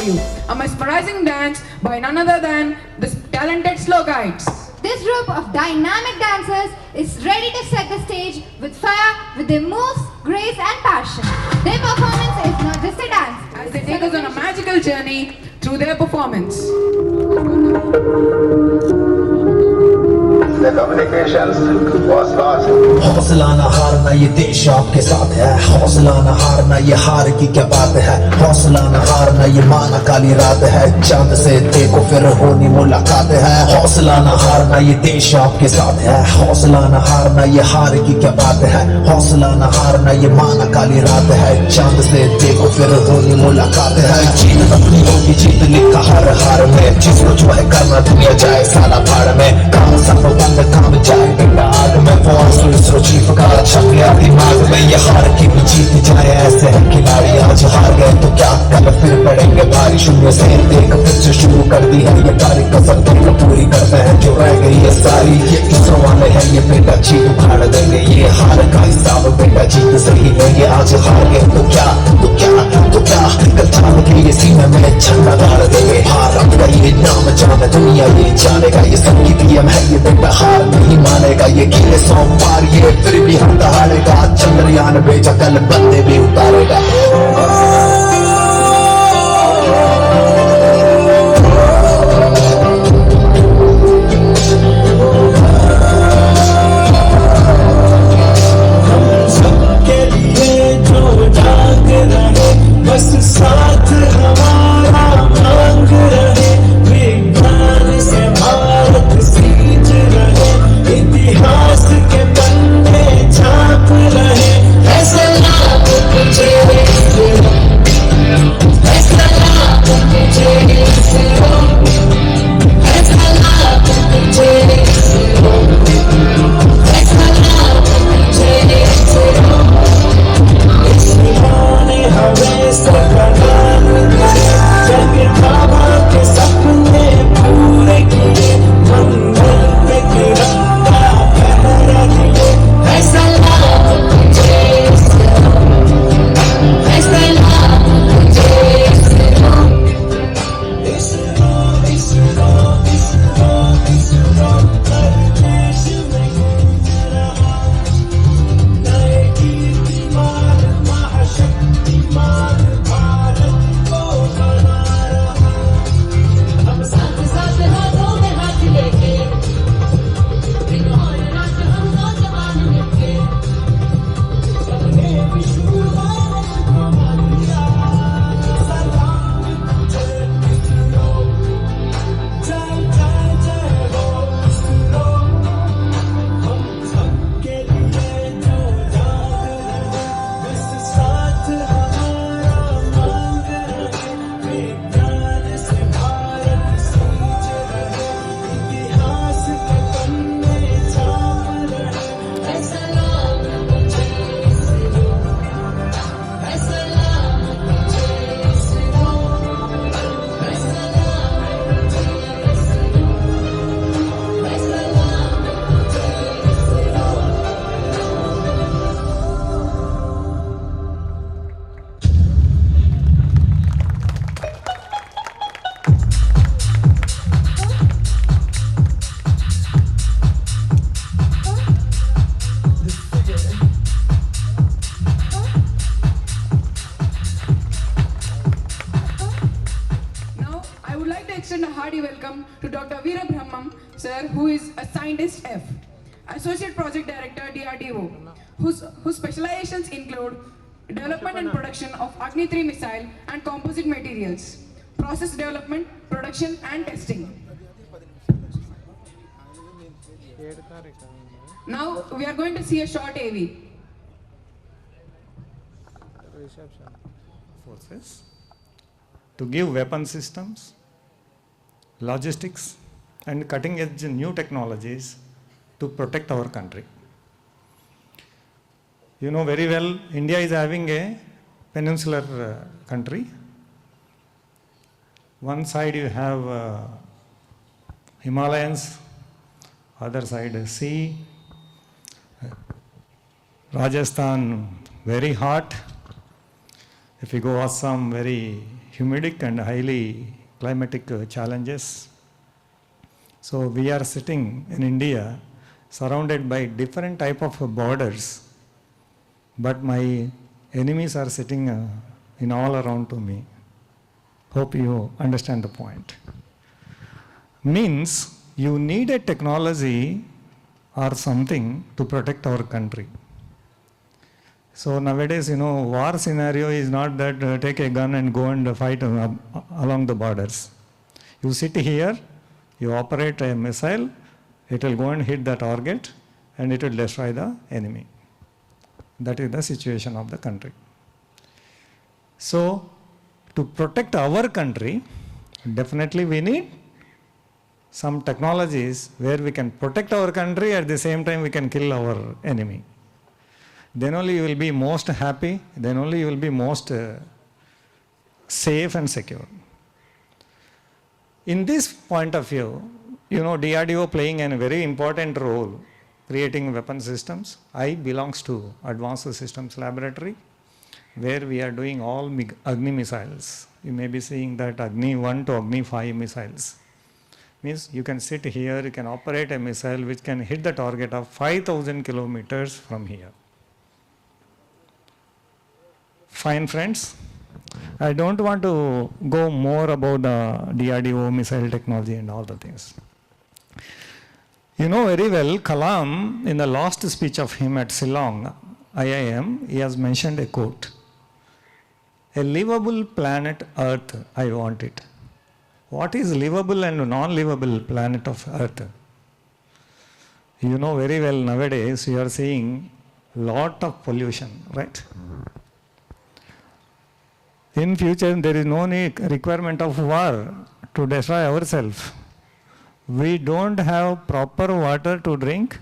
you a mesmerizing dance by none other than the talented Slokites. This group of dynamic dancers is ready to set the stage with fire, with their moves, grace and passion. Their performance is not just a dance, As they take us on a magical journey through their performance. The communications was lost. हौसला न हारना ये देश आपके साथ है, हौसला न हारना ये हार की क्या बात है, हौसला न हारना ये माना काली रात है, चांद से देखो फिर होनी मुलाकात है, हौसला न हारना ये देश आपके साथ है, हौसला न हारना ये हार की क्या बात है, हौसला न हारना ये माना काली रात है, चांद से देखो फिर होनी मुलाकात है। जीत अपनी होगी, जीत लिखा हर हार में, जिसको जो है करना दुनिया जाए साला भाड़ में, काम सब बंद काम जाए बेटा आग में, वो आंसू इसरो चीफ का छप गया दिमाग में, ये हार की भी जीत जाए ऐसे है खिलाड़ी, आज हार गए तो क्या कल फिर पड़ेंगे भारी, शून्य से देख फिर से शुरू कर दी है ये बारी, कसम देकर पूरी करते हैं जो रह गई है सारी, ये इसरो वाले हैं ये बेटा जीत उखाड़ देंगे, ये हार का हिसाब बेटा जीत से ही लेंगे, आज हार गए तो क्या तो क्या तो क्या कल थाम के ये सीने में झंडा गाड़ देंगे, हार अपना ये नाम जाने दुनिया ये जानेगा, ये सबकी पीएम है ये बेटा हार नहीं मानेगा, ये गिले सोमवार ये फिर भी हम दहाड़ेगा, चंद्रयान भेजा कल बंदे भी उतारेगा। बस साथ हमारा मांग रहे, विज्ञान से भारत सींच रहे, इतिहास के पन्ने छाप रहे, ऐसा लाभ तुझे ऐसा लाभ तुझे ऐसा लाभ तुझे ऐसा लाभ तुझे हमें सकलाम करे, जग बाबा के सपने पूरे किए, मंगल पे तिरंगा फहरा दिए, ऐसा लाभ तुझे ऐसा लाभ तुझे इसरो इसरो इसरो इसरो हर देश में गूंज रहा, नए कीर्तिमान महाशक्तिमान भारत को बना रहा, हम साथ साथ हाथों में हाथ लेके, दिन और रात हम नौजवान मिलके, करेंगे विश्व भारत को बलिया, सलाम तुझे इसरो, जय जय जय हो इसरो, हम सबके लिए जो जाग रहे, बस साथ हमारा मांग रहे, विज्ञान से भारत सींच रहे, इतिहास के पन्ने छाप रहे, ऐसा लाभ तुझे इसरो ऐसा लाभ तुझे इसरो ऐसा लाभ तुझे इसरो ऐसा लाभ तुझे ISRO. Now, I would like to extend a hearty welcome to Dr Veerabrahmmam, sir, who is a scientist F, Associate Project Director DRDO, whose specializations include development and production of Agni-3 missile and composite materials, process development, production and testing. Now, we are going to see a short AV. Forces to give weapon systems, logistics and cutting edge new technologies to protect our country. You know very well, India is having a peninsular country. One side you have Himalayas, other side sea, Rajasthan very hot. If you go Assam, very humidic and highly climatic challenges. So we are sitting in India surrounded by different type of borders, but my enemies are sitting in all around to me. Hope you understand the point. Means you need a technology or something to protect our country. So nowadays, war scenario is not that take a gun and go and fight along the borders. You sit here, you operate a missile, it will go and hit the target and it will destroy the enemy. That is the situation of the country. So to protect our country, definitely we need some technologies where we can protect our country, at the same time we can kill our enemy. Then only you will be most happy, then only you will be most safe and secure. In this point of view, DRDO playing a very important role creating weapon systems. I belongs to Advanced Systems Laboratory, where we are doing all Agni missiles. You may be seeing that Agni 1 to Agni 5 missiles. Means you can sit here, you can operate a missile which can hit the target of 5,000 kilometers from here. Fine, friends. I don't want to go more about the DRDO missile technology and all the things. You know very well, Kalam, in the last speech of him at Shillong, IIM, he has mentioned a quote. A livable planet Earth, I want it. What is livable and non-livable planet of Earth? You know very well, nowadays you are seeing lot of pollution, right? In future, there is no requirement of war to destroy ourselves. We don't have proper water to drink.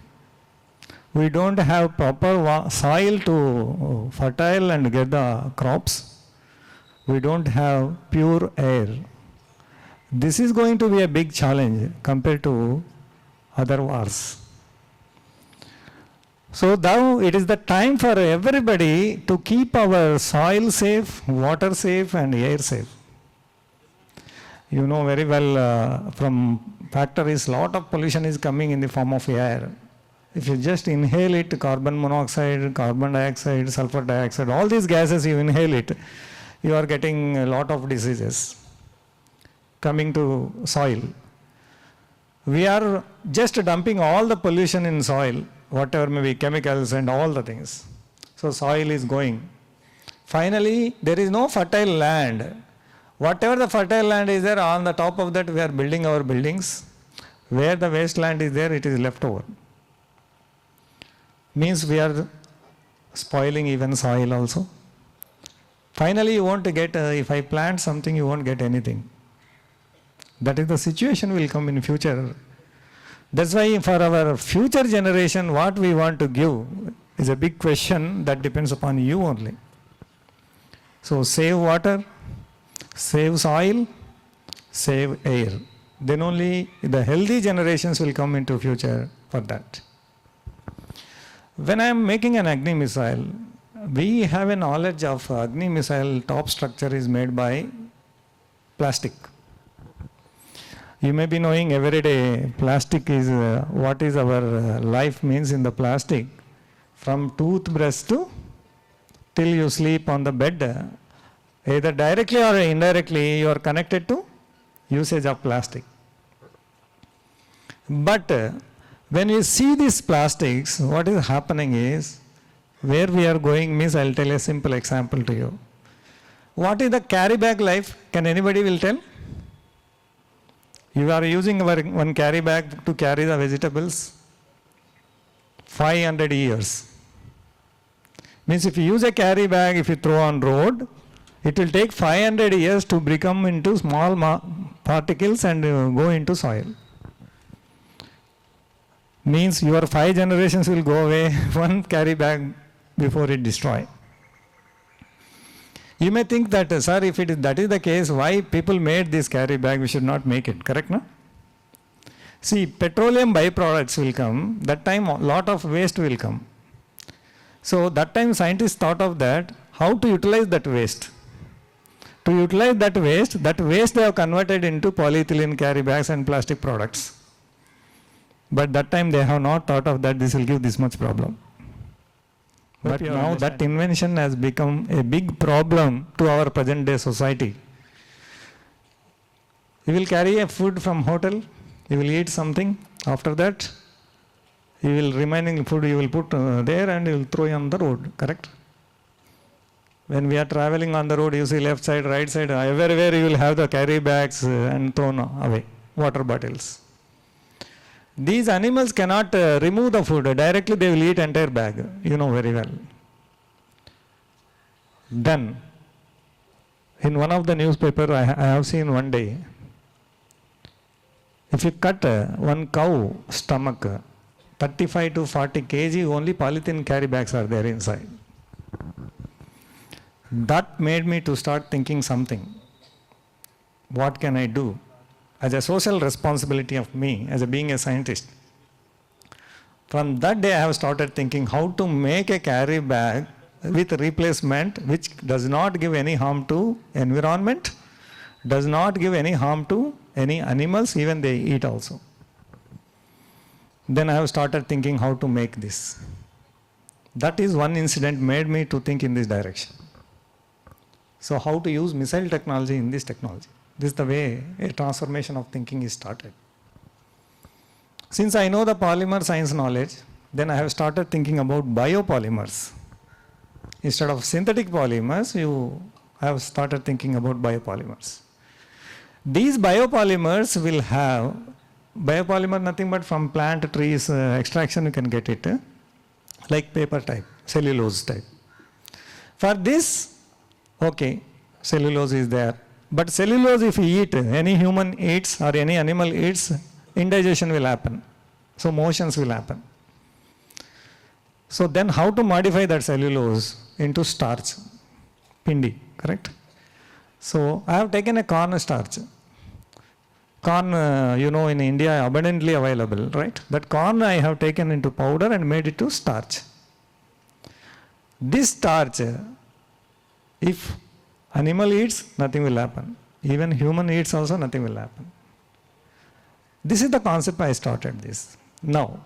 We don't have proper soil to fertile and get the crops. We don't have pure air. This is going to be a big challenge compared to other wars. So now it is the time for everybody to keep our soil safe, water safe and air safe. You know very well from factories, lot of pollution is coming in the form of air. If you just inhale it, carbon monoxide, carbon dioxide, sulfur dioxide, all these gases you inhale it, you are getting a lot of diseases coming to soil. We are just dumping all the pollution in soil, whatever may be chemicals and all the things. So soil is going. Finally, there is no fertile land. Whatever the fertile land is there, on the top of that we are building our buildings. Where the wasteland is there, it is left over. Means we are spoiling even soil also. Finally, you won't get, if I plant something, you won't get anything. That is the situation will come in future. That's why for our future generation, what we want to give is a big question that depends upon you only. So save water, save soil, save air. Then only the healthy generations will come into future for that. When I am making an Agni missile, we have a knowledge of Agni missile top structure is made by plastic. You may be knowing every day plastic is what is our life means in the plastic. From toothbrush to till you sleep on the bed, either directly or indirectly you are connected to usage of plastic. But when you see these plastics, what is happening is, where we are going means, I'll tell a simple example to you. What is the carry bag life? Can anybody will tell? You are using one carry bag to carry the vegetables 500 years. Means if you use a carry bag, if you throw on road, it will take 500 years to become into small particles and go into soil. Means your 5 generations will go away, one carry bag before it destroy. You may think that, sir, if that is the case, why people made this carry bag, we should not make it, correct, no? See, petroleum byproducts will come, that time a lot of waste will come. So that time scientists thought of that, how to utilize that waste. To utilize that waste they have converted into polyethylene carry bags and plastic products. But that time they have not thought of that this will give this much problem. But now that invention has become a big problem to our present day society. You will carry a food from hotel, you will eat something, after that you will remaining food you will put there and you will throw on the road, correct? When we are traveling on the road, you see left side, right side, everywhere you will have the carry bags and thrown away, water bottles. These animals cannot remove the food, directly they will eat entire bag, you know very well. Then, in one of the newspaper I have seen one day, if you cut one cow stomach, 35 to 40 kg only polythene carry bags are there inside. That made me to start thinking something. What can I do? As a social responsibility of me, as being a scientist. From that day I have started thinking how to make a carry bag with replacement which does not give any harm to environment, does not give any harm to any animals, even they eat also. Then I have started thinking how to make this. That is one incident made me to think in this direction. So how to use missile technology in this technology. This is the way a transformation of thinking is started. Since I know the polymer science knowledge, then I have started thinking about biopolymers. Instead of synthetic polymers, I have started thinking about biopolymers. These biopolymers will have, biopolymer nothing but from plant, trees, extraction you can get it, like paper type, cellulose type. For this, okay, cellulose is there. But cellulose if you eat, any human eats or any animal eats, indigestion will happen. So motions will happen. So then how to modify that cellulose into starch? Pindi, correct? So I have taken a corn starch. Corn, in India abundantly available, right? That corn I have taken into powder and made it to starch. This starch, if animal eats, nothing will happen. Even human eats also, nothing will happen. This is the concept I started this. Now,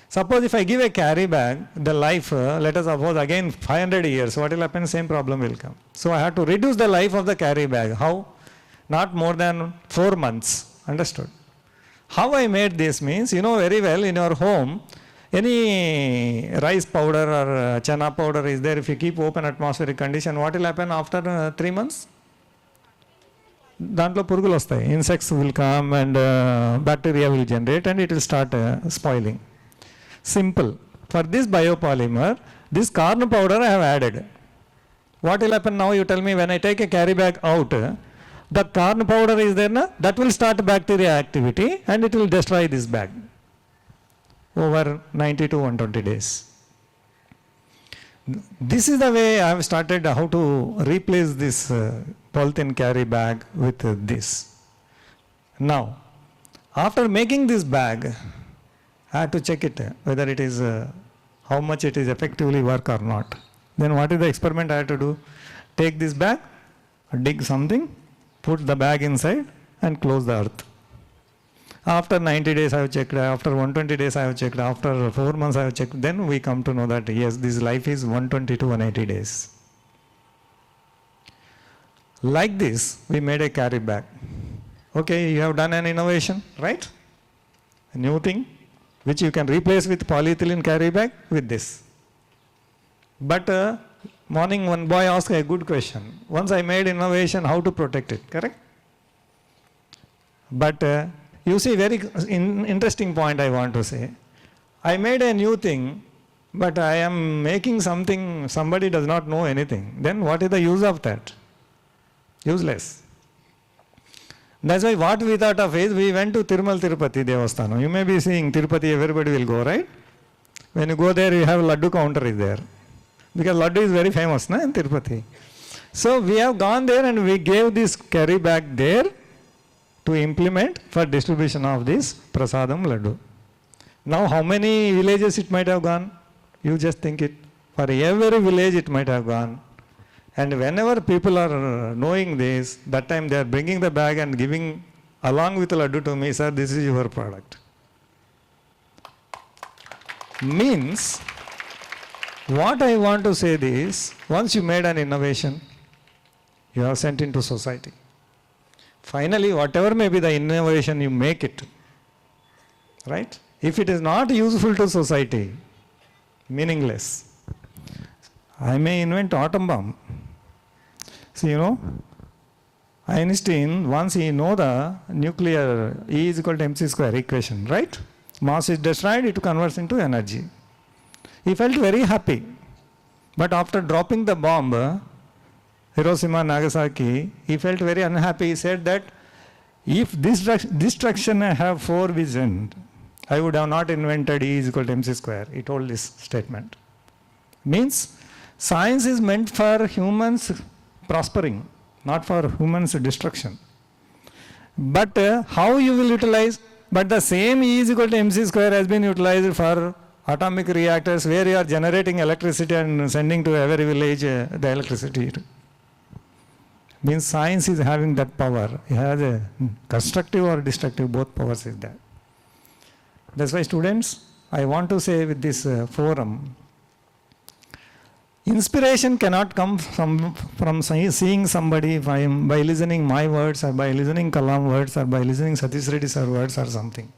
suppose if I give a carry bag, the life, let us suppose again 500 years, what will happen? Same problem will come. So I have to reduce the life of the carry bag. How? Not more than 4 months. Understood? How I made this means, you know very well, in your home, any rice powder or chana powder is there, if you keep open atmospheric condition, what will happen after 3 months? Dantlo purugulu vastayi. Insects will come and bacteria will generate and it will start spoiling. Simple. For this biopolymer, this corn powder I have added. What will happen now? You tell me, when I take a carry bag out, the corn powder is there, na? That will start bacteria activity and it will destroy this bag over 90 to 120 days. This is the way I have started how to replace this polythene carry bag with this. Now, after making this bag, I have to check it whether it is how much it is effectively work or not. Then what is the experiment I have to do? Take this bag, dig something, put the bag inside and close the earth. After 90 days I have checked, after 120 days I have checked, after 4 months I have checked, then we come to know that yes, this life is 120 to 180 days. Like this, we made a carry bag. Okay, you have done an innovation, right? A new thing, which you can replace with polyethylene carry bag with this. But morning one boy asked a good question. Once I made innovation, how to protect it, correct? But you see, very interesting point I want to say. I made a new thing, but I am making something, somebody does not know anything. Then what is the use of that? Useless. That's why what we thought of is, we went to Tirumal Tirupati Devasthanam. You may be seeing Tirupati, everybody will go, right? When you go there, you have Laddu counter is there. Because Laddu is very famous in Tirupati. So we have gone there and we gave this carry bag there to implement for distribution of this Prasadam Laddu. Now how many villages it might have gone? You just think it. For every village it might have gone. And whenever people are knowing this, that time they are bringing the bag and giving along with laddu to me, sir, this is your product. Means, what I want to say is, once you made an innovation, you have sent into society. Finally, whatever may be the innovation, you make it. Right? If it is not useful to society, meaningless. I may invent atom bomb. See, Einstein, once he know the nuclear E is equal to mc square equation, right? Mass is destroyed, it converts into energy. He felt very happy. But after dropping the bomb, Hiroshima, Nagasaki, he felt very unhappy. He said that if this destruction I have forevisioned, I would have not invented E is equal to mc square. He told this statement. Means science is meant for humans prospering, not for humans destruction. But how you will utilize? But the same E is equal to mc square has been utilized for atomic reactors where you are generating electricity and sending to every village the electricity. Means science is having that power. It has a constructive or destructive, both powers is there. That's why students, I want to say with this forum, inspiration cannot come from seeing somebody by listening my words or by listening Kalam words or by listening Satish Reddy sir words or something.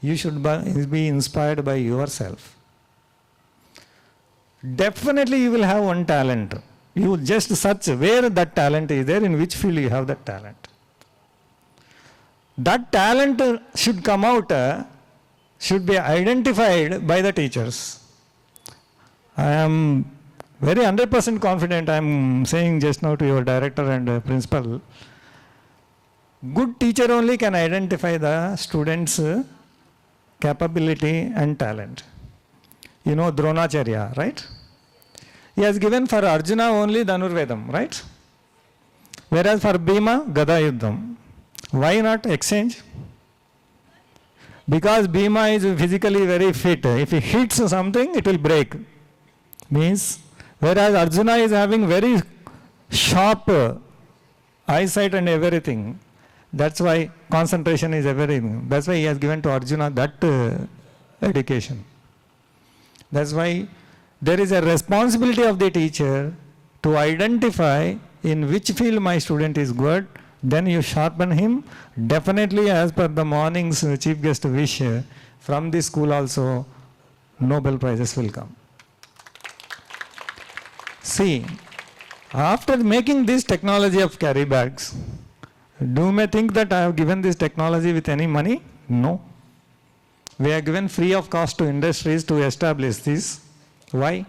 You should be inspired by yourself. Definitely you will have one talent. You just search where that talent is there, in which field you have that talent. That talent should come out, should be identified by the teachers. I am very 100% confident, I am saying just now to your director and principal, good teacher only can identify the students' capability and talent. You know Dronacharya, right? He has given for Arjuna only Dhanurvedam, right? Whereas for Bhima, Gada Yuddham. Why not exchange? Because Bhima is physically very fit. If he hits something, it will break. Means, whereas Arjuna is having very sharp eyesight and everything. That's why concentration is everything. That's why he has given to Arjuna that education. That's why there is a responsibility of the teacher to identify in which field my student is good, then you sharpen him. Definitely, as per the morning's chief guest wish, from this school also Nobel Prizes will come. See, after making this technology of carry bags, do you may think that I have given this technology with any money? No. We are given free of cost to industries to establish this. Why?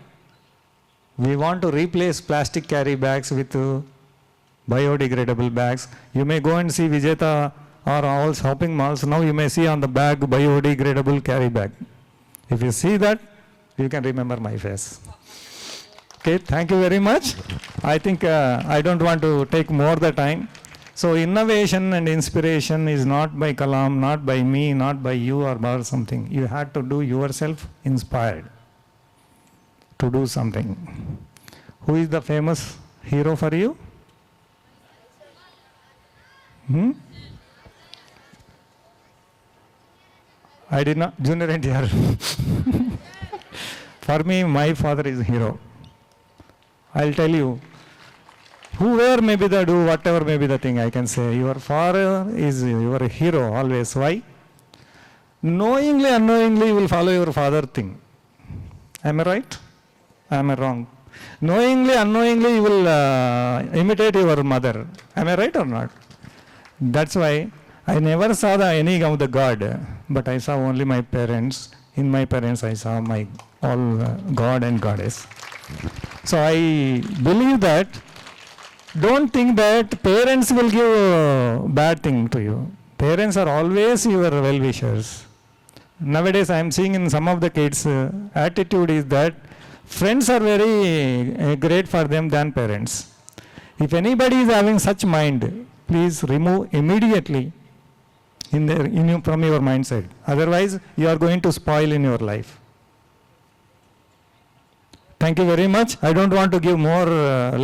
We want to replace plastic carry bags with biodegradable bags. You may go and see Vijeta or all shopping malls. Now you may see on the bag biodegradable carry bag. If you see that, you can remember my face. Okay, thank you very much. I think I don't want to take more the time. So innovation and inspiration is not by Kalam, not by me, not by you or by something. You had to do yourself inspired to do something. Who is the famous hero for you? I did not, Junior NTR. For me, my father is a hero. I'll tell you, whoever may be the do, whatever may be the thing, I can say, your father is your hero always. Why? Knowingly, unknowingly, you will follow your father thing. Am I right? Am I wrong? Knowingly, unknowingly, you will imitate your mother. Am I right or not? That's why I never saw any of the God, but I saw only my parents. In my parents, I saw my all God and Goddess. So I believe that, don't think that parents will give a bad thing to you. Parents are always your well-wishers. Nowadays, I am seeing in some of the kids, attitude is that friends are very great for them than parents. If anybody is having such mind, please remove immediately from your mindset. Otherwise, you are going to spoil in your life. Thank you very much. I don't want to give more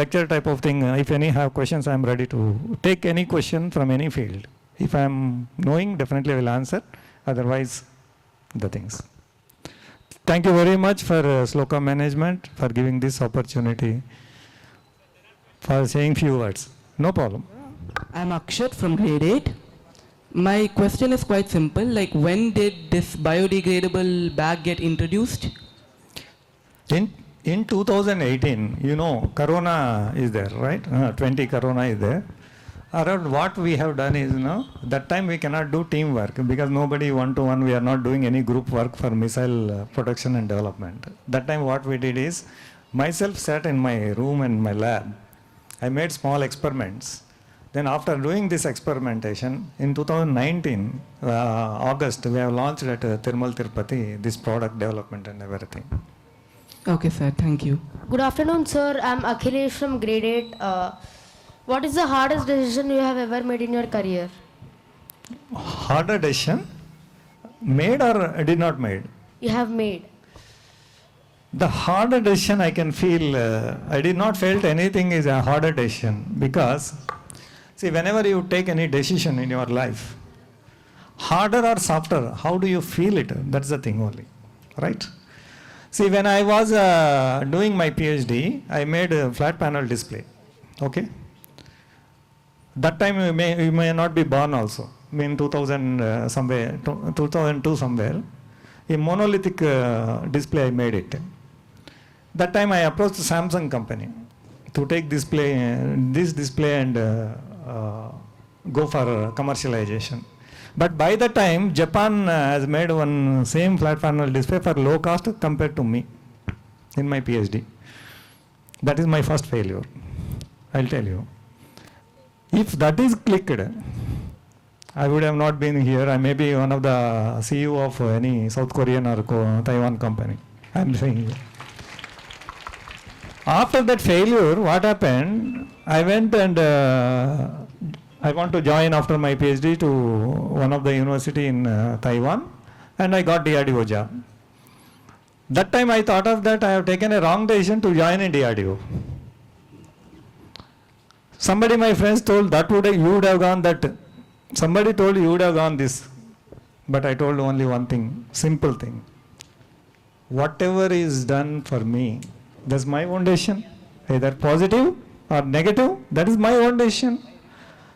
lecture type of thing. If any have questions, I am ready to take any question from any field. If I am knowing, definitely I will answer. Otherwise, the things. Thank you very much for Sloka management for giving this opportunity for saying few words. No problem. I'm Akshat from grade 8. My question is quite simple. Like, when did this biodegradable bag get introduced? In 2018, you know, Corona is there, right? 20 Corona is there. Around what we have done is, that time we cannot do teamwork because nobody one-to-one, we are not doing any group work for missile production and development. That time what we did is, myself sat in my room and my lab. I made small experiments. Then after doing this experimentation, in 2019, August, we have launched at Tirmal Tirupati, this product development and everything. Okay, sir. Thank you. Good afternoon, sir. I'm Akhilesh from grade 8. What is the hardest decision you have ever made in your career? Harder decision? Made or did not made? You have made. The harder decision I can feel, I did not felt anything is a harder decision because, see, whenever you take any decision in your life, harder or softer, how do you feel it? That's the thing only, right? See, when I was doing my PhD, I made a flat panel display, okay? That time you may not be born also, in 2000 somewhere, 2002 somewhere. A monolithic display I made it. That time I approached the Samsung company to take this display and go for commercialization. But by the time Japan has made one same flat panel display for low cost compared to me in my PhD. That is my first failure. I'll tell you. If that is clicked, I would have not been here. I may be one of the CEO of any South Korean or Taiwan company. I'm saying. After that failure, what happened? I went and I want to join after my PhD to one of the university in Taiwan, and I got DRDO job. That time I thought of that I have taken a wrong decision to join in DRDO. Somebody, my friends told that you would have gone that. Somebody told you would have gone this. But I told only one thing, simple thing. Whatever is done for me, that's my own decision. Either positive or negative, that is my own decision.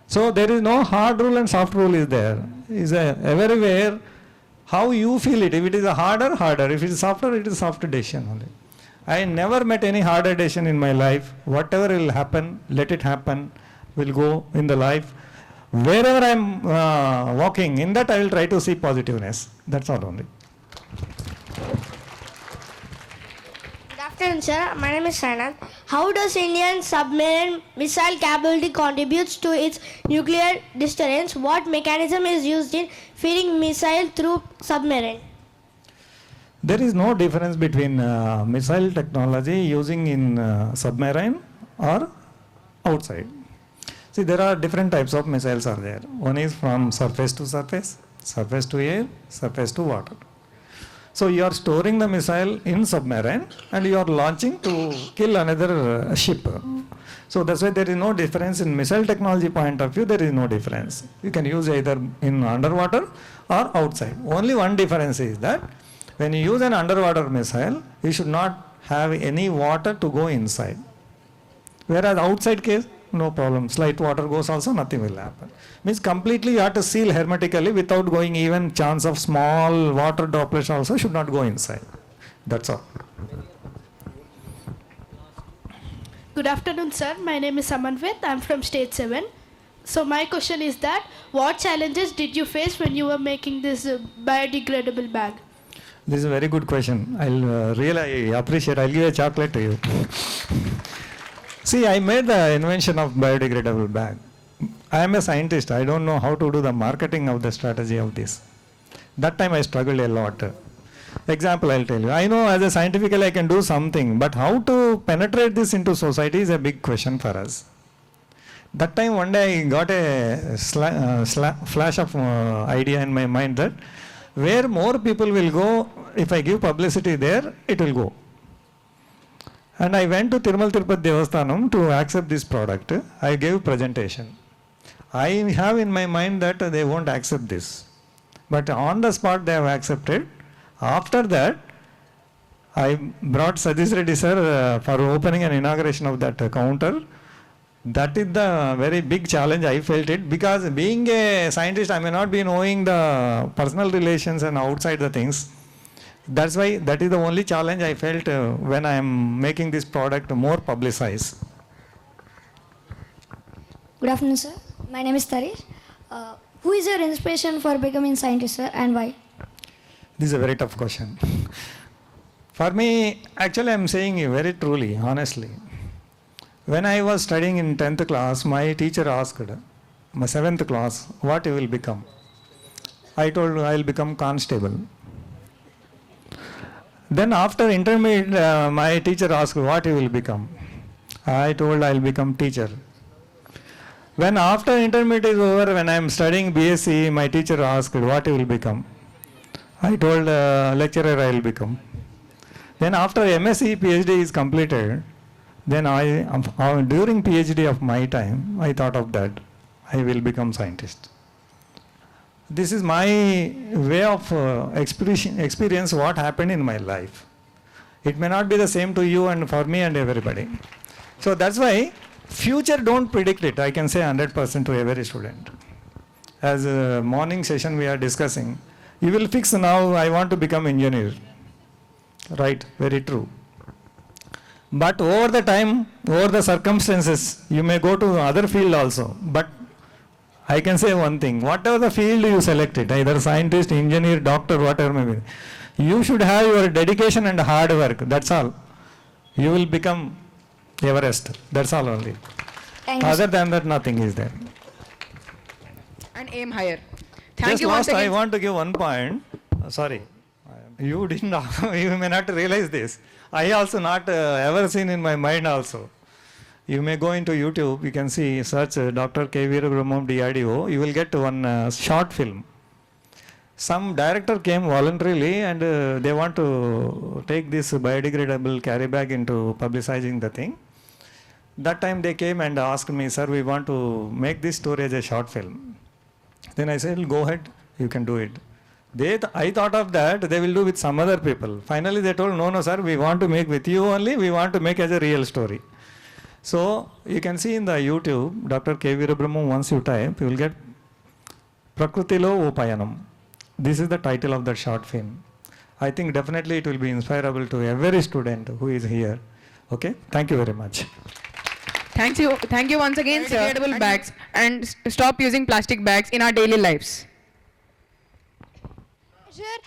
So there is no hard rule and soft rule is there. Is everywhere how you feel it. If it is a harder. If it is softer, it is softer decision only. I never met any harder decision in my life. Whatever will happen, let it happen, will go in the life. Wherever I am walking, in that I will try to see positiveness. That's all only. Good afternoon, sir. My name is Sainath. How does Indian submarine missile capability contributes to its nuclear deterrence? What mechanism is used in feeding missile through submarine? There is no difference between missile technology using in submarine or outside. See, there are different types of missiles are there. One is from surface to surface, surface to air, surface to water. So you are storing the missile in submarine and you are launching to kill another ship. So that's why there is no difference in missile technology point of view. There is no difference. You can use either in underwater or outside. Only one difference is that when you use an underwater missile, you should not have any water to go inside. Whereas outside case, no problem. Slight water goes also, nothing will happen. Means completely you have to seal hermetically without going even chance of small water droplets also should not go inside. That's all. Good afternoon, sir. My name is Samanvit. I'm from State 7. So my question is that what challenges did you face when you were making this biodegradable bag? This is a very good question. I'll really appreciate. I'll give a chocolate to you. See, I made the invention of biodegradable bag. I am a scientist. I don't know how to do the marketing of the strategy of this. That time I struggled a lot. Example, I'll tell you. I know as a scientifically I can do something, but how to penetrate this into society is a big question for us. That time one day I got a flash of idea in my mind that where more people will go, if I give publicity there, it will go. And I went to Tirumal Tirupati Devasthanam to accept this product. I gave presentation. I have in my mind that they won't accept this. But on the spot they have accepted. After that, I brought Satish Reddy sir for opening and inauguration of that counter. That is the very big challenge I felt it, because being a scientist I may not be knowing the personal relations and outside the things. That's why that is the only challenge I felt when I am making this product more publicized. Good afternoon, sir. My name is Tarish. Who is your inspiration for becoming scientist, sir, and why? This is a very tough question. For me, actually I am saying you very truly, honestly. When I was studying in 10th class, my teacher asked, my 7th class, what you will become? I told I will become constable. Then after intermediate, my teacher asked, what you will become? I told I will become teacher. When after intermediate is over, when I am studying BSE, my teacher asked, what you will become? I told lecturer I will become. Then after MSc, PhD is completed, then during PhD of my time, I thought of that. I will become scientist. This is my way of experience what happened in my life. It may not be the same to you and for me and everybody. So that's why future don't predict it. I can say 100% to every student. As a morning session we are discussing, you will fix now I want to become engineer. Right, very true. But over the time, over the circumstances, you may go to other field also. But I can say one thing, whatever the field you select it, either scientist, engineer, doctor, whatever may be, you should have your dedication and hard work, that's all. You will become Everest, that's all only. Other than that, nothing is there. And aim higher. Thank Just you last, I want to give one point. Sorry, you didn't, you may not realize this. I also not ever seen in my mind also. You may go into YouTube, you can see, search Dr. Veerabrahmmam DRDO, you will get one short film. Some director came voluntarily and they want to take this biodegradable carry bag into publicizing the thing. That time they came and asked me, sir, we want to make this story as a short film. Then I said, go ahead, you can do it. I thought of that, they will do with some other people. Finally they told, no, sir, we want to make with you only, we want to make as a real story. So you can see in the YouTube, Dr. Veerabrahmmam, once you type, you will get Prakrutilo Upayanam. This is the title of that short film. I think definitely it will be inspirable to every student who is here. Okay, thank you very much. Thank you once again, sir. Biodegradable bags and stop using plastic bags in our daily lives.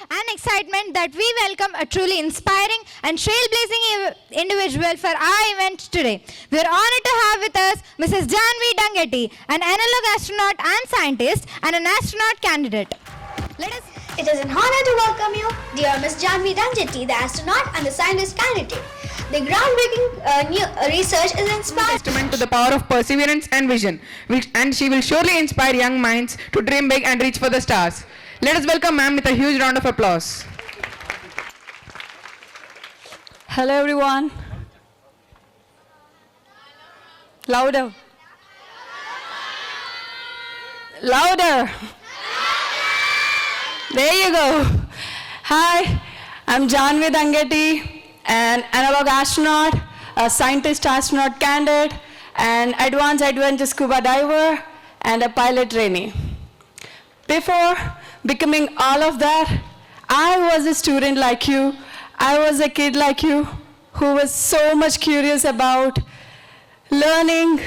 And excitement that we welcome a truly inspiring and trailblazing individual for our event today. We are honored to have with us Mrs. Jhannavi Dangeti, an analog astronaut and scientist and an astronaut candidate. It is an honor to welcome you, dear Miss Jhannavi Dangeti, the astronaut and the scientist candidate. The groundbreaking new research is inspiring. Testament to the power of perseverance and vision, and she will surely inspire young minds to dream big and reach for the stars. Let us welcome ma'am with a huge round of applause. Hello everyone. Louder. Louder. There you go. Hi, I'm Jhannavi Dangeti, an analog astronaut, a scientist astronaut candidate, an advanced adventure scuba diver, and a pilot trainee. Before becoming all of that, I was a student like you. I was a kid like you who was so much curious about learning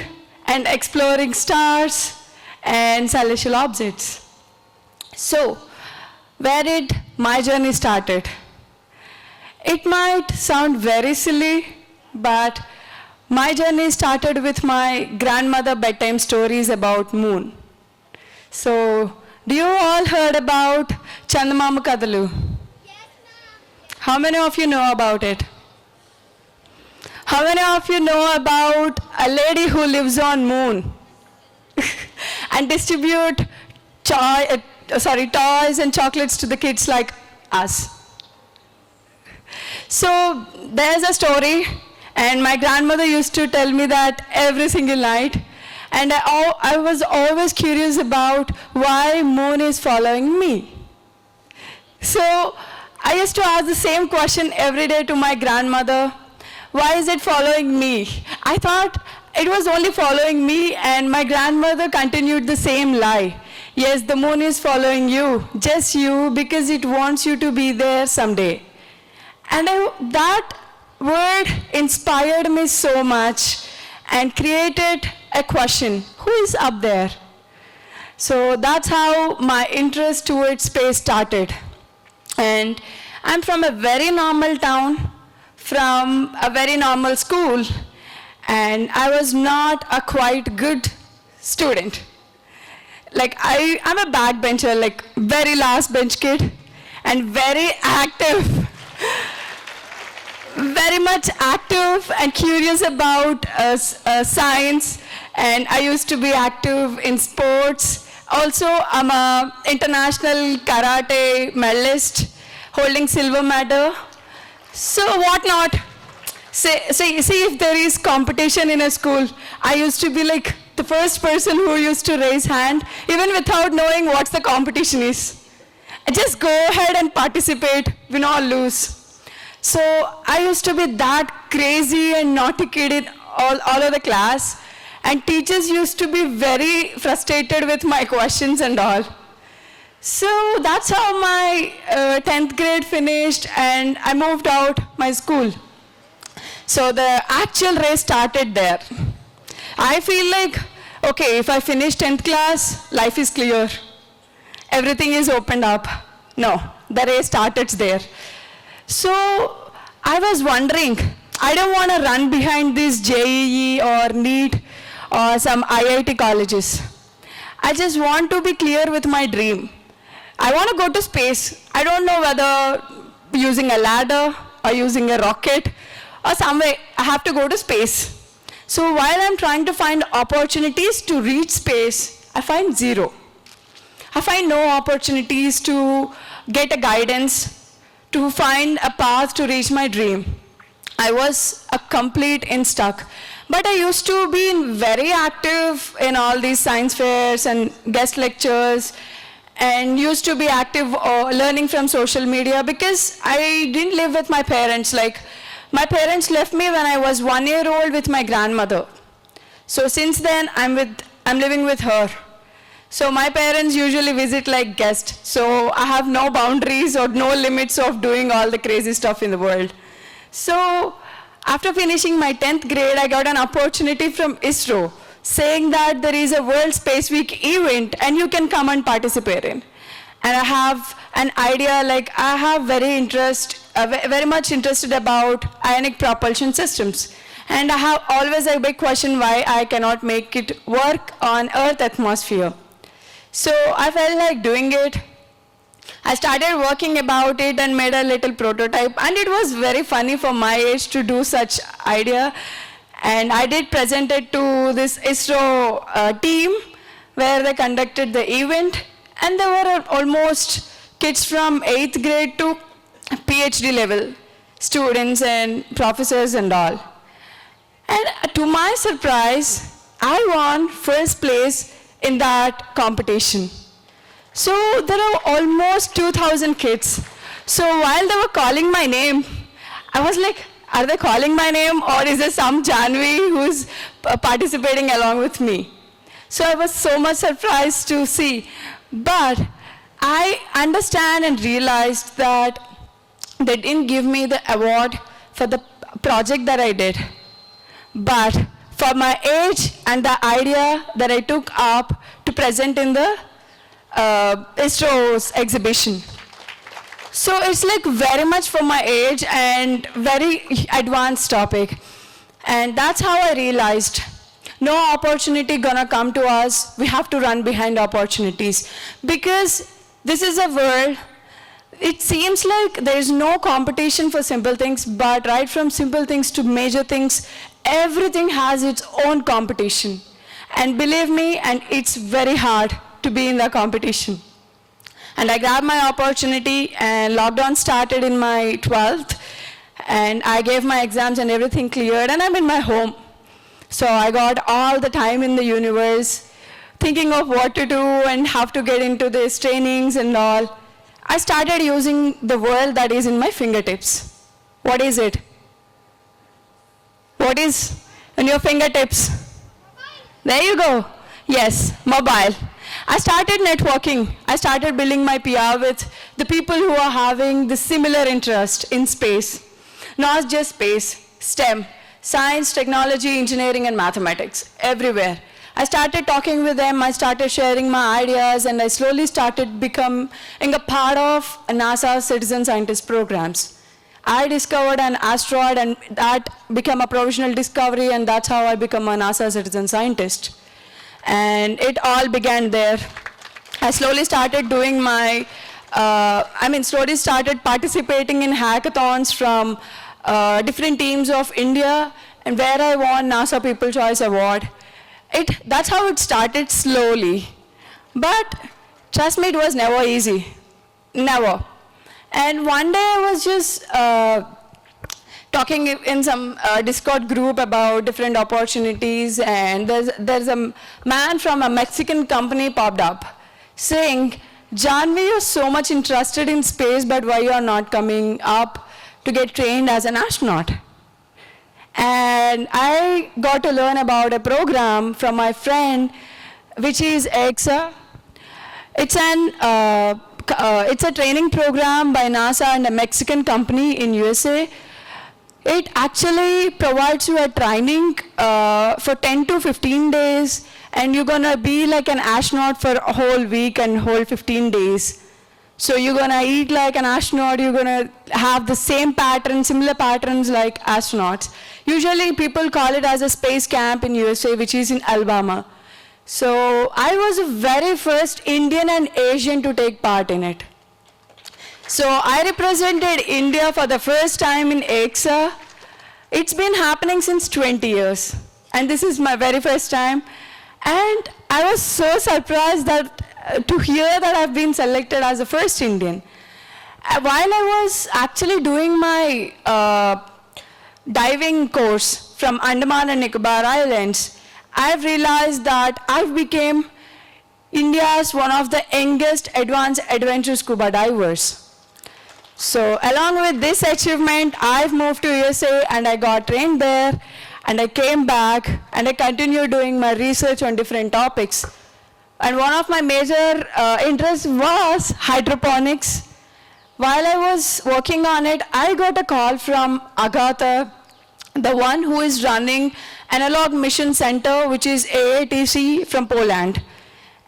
and exploring stars and celestial objects. So, where did my journey started? It might sound very silly, but my journey started with my grandmother bedtime stories about moon. So, do you all heard about Chandamama Kadalu? Yes, ma'am. How many of you know about it? How many of you know about a lady who lives on moon and distribute toys and chocolates to the kids like us? So there's a story And my grandmother used to tell me that every single night. And I was always curious about why moon is following me. So I used to ask the same question every day to my grandmother. Why is it following me? I thought it was only following me, and my grandmother continued the same lie. Yes, the moon is following you, just you, because it wants you to be there someday. And that word inspired me so much and created a question, who is up there? So that's how my interest towards space started. And I'm from a very normal town, from a very normal school, and I was not a quite good student. Like I'm a backbencher, like very last bench kid, and very active. Very much active and curious about science, and I used to be active in sports. Also, I'm an international karate medalist, holding silver medal. So what not? See if there is competition in a school, I used to be like the first person who used to raise hand, even without knowing what the competition is. I just go ahead and participate, win or lose. So I used to be that crazy and naughty kid in all of the class, and teachers used to be very frustrated with my questions and all. So that's how my 10th grade finished, and I moved out my school. So the actual race started there. I feel like, okay, if I finish 10th class, life is clear. Everything is opened up. No, the race started there. So I was wondering, I don't want to run behind this JEE or NEET or some IIT colleges. I just want to be clear with my dream. I want to go to space. I don't know whether using a ladder or using a rocket or some way. I have to go to space. So while I'm trying to find opportunities to reach space, I find zero. I find no opportunities to get a guidance, to find a path to reach my dream. I was a complete in stuck. But I used to be very active in all these science fairs and guest lectures, and used to be active learning from social media, because I didn't live with my parents. Like, my parents left me when I was 1 year old with my grandmother. So since then, I'm living with her. So my parents usually visit like guests. So I have no boundaries or no limits of doing all the crazy stuff in the world. So after finishing my 10th grade, I got an opportunity from ISRO saying that there is a World Space Week event and you can come and participate in. And I have an idea, like I have very much interested about ionic propulsion systems. And I have always a big question why I cannot make it work on Earth atmosphere. So I felt like doing it. I started working about it and made a little prototype, and it was very funny for my age to do such idea. And I did present it to this ISRO team where they conducted the event, and there were almost kids from 8th grade to PhD level, students and professors and all. And to my surprise, I won first place in that competition. So there are almost 2,000 kids. So while they were calling my name, I was like, are they calling my name, or is there some Janvi who's participating along with me? So I was so much surprised to see. But I understand and realized that they didn't give me the award for the project that I did, but for my age and the idea that I took up to present in the ISRO's exhibition. So it's like very much for my age and very advanced topic. And that's how I realized no opportunity gonna come to us. We have to run behind opportunities, because this is a world, it seems like there is no competition for simple things, but right from simple things to major things, everything has its own competition. And believe me, and it's very hard to be in the competition. And I grabbed my opportunity, and lockdown started in my 12th. And I gave my exams and everything cleared, and I'm in my home. So I got all the time in the universe, thinking of what to do and how to get into these trainings and all. I started using the world that is in my fingertips. What is it? What is in your fingertips? There you go. Yes, mobile. I started networking. I started building my PR with the people who are having the similar interest in space. Not just space, STEM, science, technology, engineering, and mathematics, everywhere. I started talking with them, I started sharing my ideas, and I slowly started becoming a part of NASA's citizen scientist programs. I discovered an asteroid, and that became a provisional discovery, and that's how I became a NASA citizen scientist. And it all began there. I slowly started doing my, slowly started participating in hackathons from different teams of India, and where I won NASA People Choice Award. That's how it started slowly. But trust me, it was never easy. Never. And one day I was just talking in some Discord group about different opportunities, and there's a man from a Mexican company popped up saying, Janvi, you're so much interested in space, but why you are not coming up to get trained as an astronaut? And I got to learn about a program from my friend, which is EXA. It's a training program by NASA and a Mexican company in USA. It actually provides you a training for 10 to 15 days, and you're gonna be like an astronaut for a whole week and whole 15 days. So you're gonna eat like an astronaut, you're gonna have the same pattern, similar patterns like astronauts. Usually people call it as a space camp in USA, which is in Alabama. So I was the very first Indian and Asian to take part in it. So I represented India for the first time in EXA. It's been happening since 20 years. And this is my very first time. And I was so surprised to hear that I've been selected as the first Indian. While I was actually doing my diving course from Andaman and Nicobar Islands, I've realized that I've become India's one of the youngest advanced adventure scuba divers. So along with this achievement, I've moved to USA and I got trained there, and I came back and I continued doing my research on different topics. And one of my major interests was hydroponics. While I was working on it, I got a call from Agatha, the one who is running Analog Mission Center, which is AATC from Poland,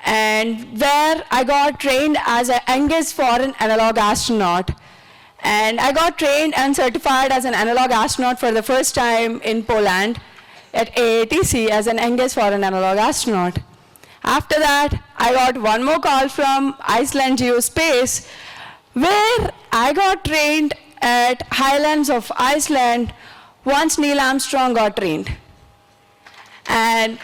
and where I got trained as a youngest foreign analog astronaut. And I got trained and certified as an analog astronaut for the first time in Poland at AATC as an youngest foreign analog astronaut. After that, I got one more call from Iceland Geospace, where I got trained at Highlands of Iceland once Neil Armstrong got trained. And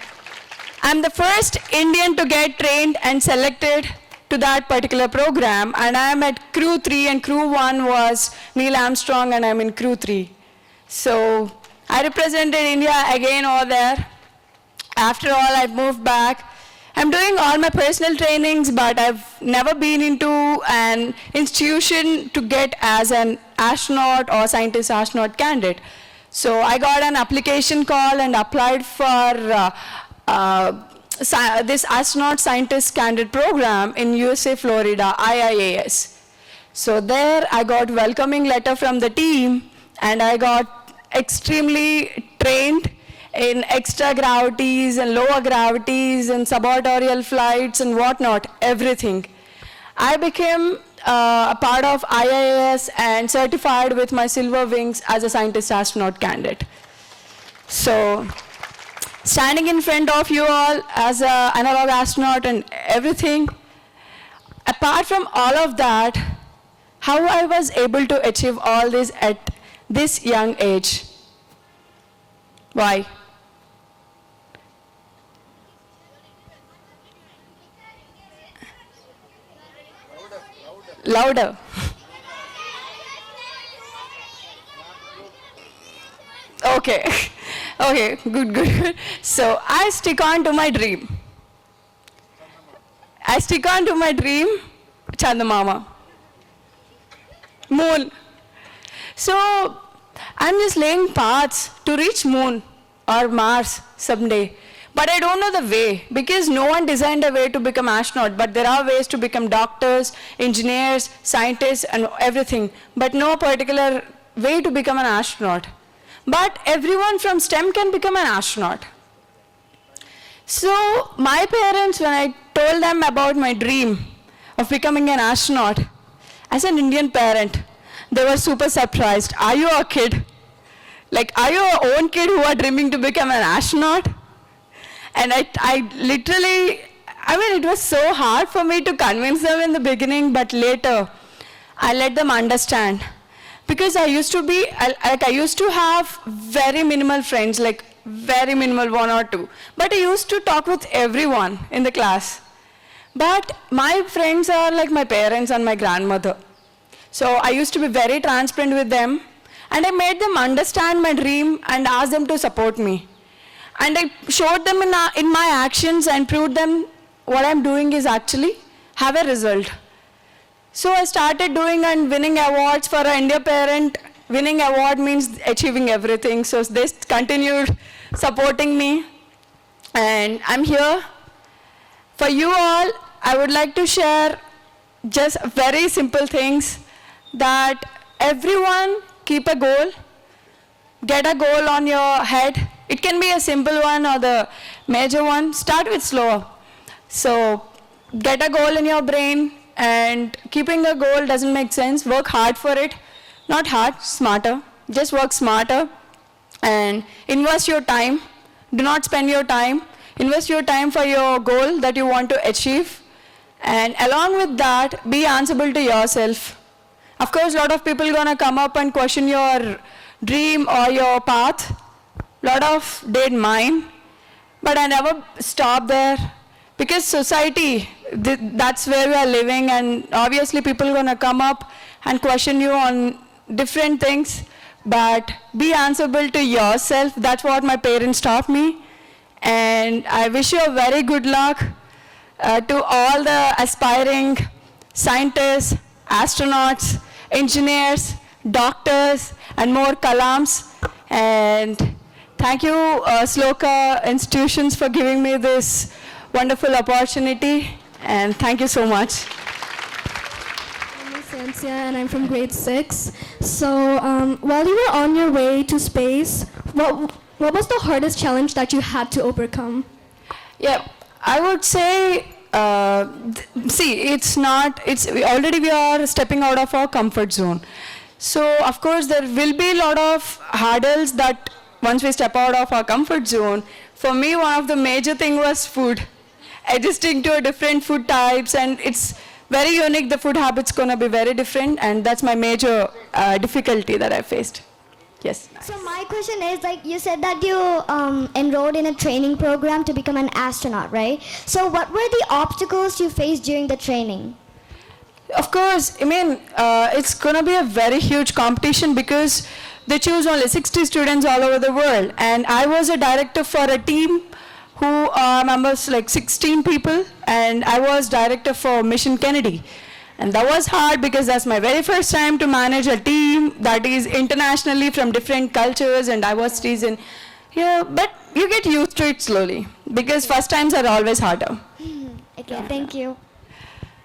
I'm the first Indian to get trained and selected to that particular program, and I'm at Crew 3, and Crew 1 was Neil Armstrong, and I'm in Crew 3. So I represented India again over there. After all, I've moved back. I'm doing all my personal trainings, but I've never been into an institution to get as an astronaut or scientist astronaut candidate. So I got an application call and applied for this astronaut scientist candidate program in USA, Florida, IIAS. So there I got welcoming letter from the team, and I got extremely trained in extra gravities and lower gravities and suborbital flights and whatnot, everything. I became a part of IIAS and certified with my silver wings as a scientist astronaut candidate. So standing in front of you all as an analog astronaut and everything, apart from all of that, how I was able to achieve all this at this young age? Why? Louder. Okay. Okay, good. So I stick on to my dream. Chandamama. Moon. So I'm just laying paths to reach moon or Mars someday. But I don't know the way, because no one designed a way to become astronaut, but there are ways to become doctors, engineers, scientists, and everything, but no particular way to become an astronaut. But everyone from STEM can become an astronaut. So my parents, when I told them about my dream of becoming an astronaut, as an Indian parent, they were super surprised. Are you a kid? Like, are you your own kid who are dreaming to become an astronaut? And I literally, it was so hard for me to convince them in the beginning, but later I let them understand. Because I used to have very minimal friends, like very minimal, 1 or 2. But I used to talk with everyone in the class. But my friends are like my parents and my grandmother. So I used to be very transparent with them, and I made them understand my dream and asked them to support me. And I showed them in my actions and proved them what I'm doing is actually have a result. So I started doing and winning awards for an India parent. Winning award means achieving everything. So they continued supporting me. And I'm here. For you all, I would like to share just very simple things, that everyone keep a goal, get a goal on your head. It can be a simple one or the major one. Start with slow. So get a goal in your brain, and keeping a goal doesn't make sense. Work hard for it. Not hard, smarter. Just work smarter and invest your time. Do not spend your time. Invest your time for your goal that you want to achieve. And along with that, be answerable to yourself. Of course, a lot of people are going to come up and question your dream or your path. A lot of did mine. But I never stopped there. Because society, that's where we are living, and obviously people are going to come up and question you on different things. But be answerable to yourself. That's what my parents taught me. And I wish you a very good luck to all the aspiring scientists, astronauts, engineers, doctors, and more Kalams. And thank you, Sloka institutions, for giving me this wonderful opportunity. And thank you so much. My name is Cynthia, and I'm from grade 6. So while you were on your way to space, what was the hardest challenge that you had to overcome? Yeah, I would say, we are stepping out of our comfort zone. So of course there will be a lot of hurdles that once we step out of our comfort zone. For me, one of the major thing was food. Adjusting to different food types, and it's very unique. The food habits gonna be very different, and that's my major difficulty that I faced. Yes. So my question is, like, you said that you enrolled in a training program to become an astronaut, right? So what were the obstacles you faced during the training? Of course, it's going to be a very huge competition, because they choose only 60 students all over the world. And I was a director for a team who members like 16 people, and I was director for Mission Kennedy. And that was hard, because that's my very first time to manage a team that is internationally from different cultures, and diversities. And yeah, but you get used to it slowly, because first times are always harder. Okay, thank you.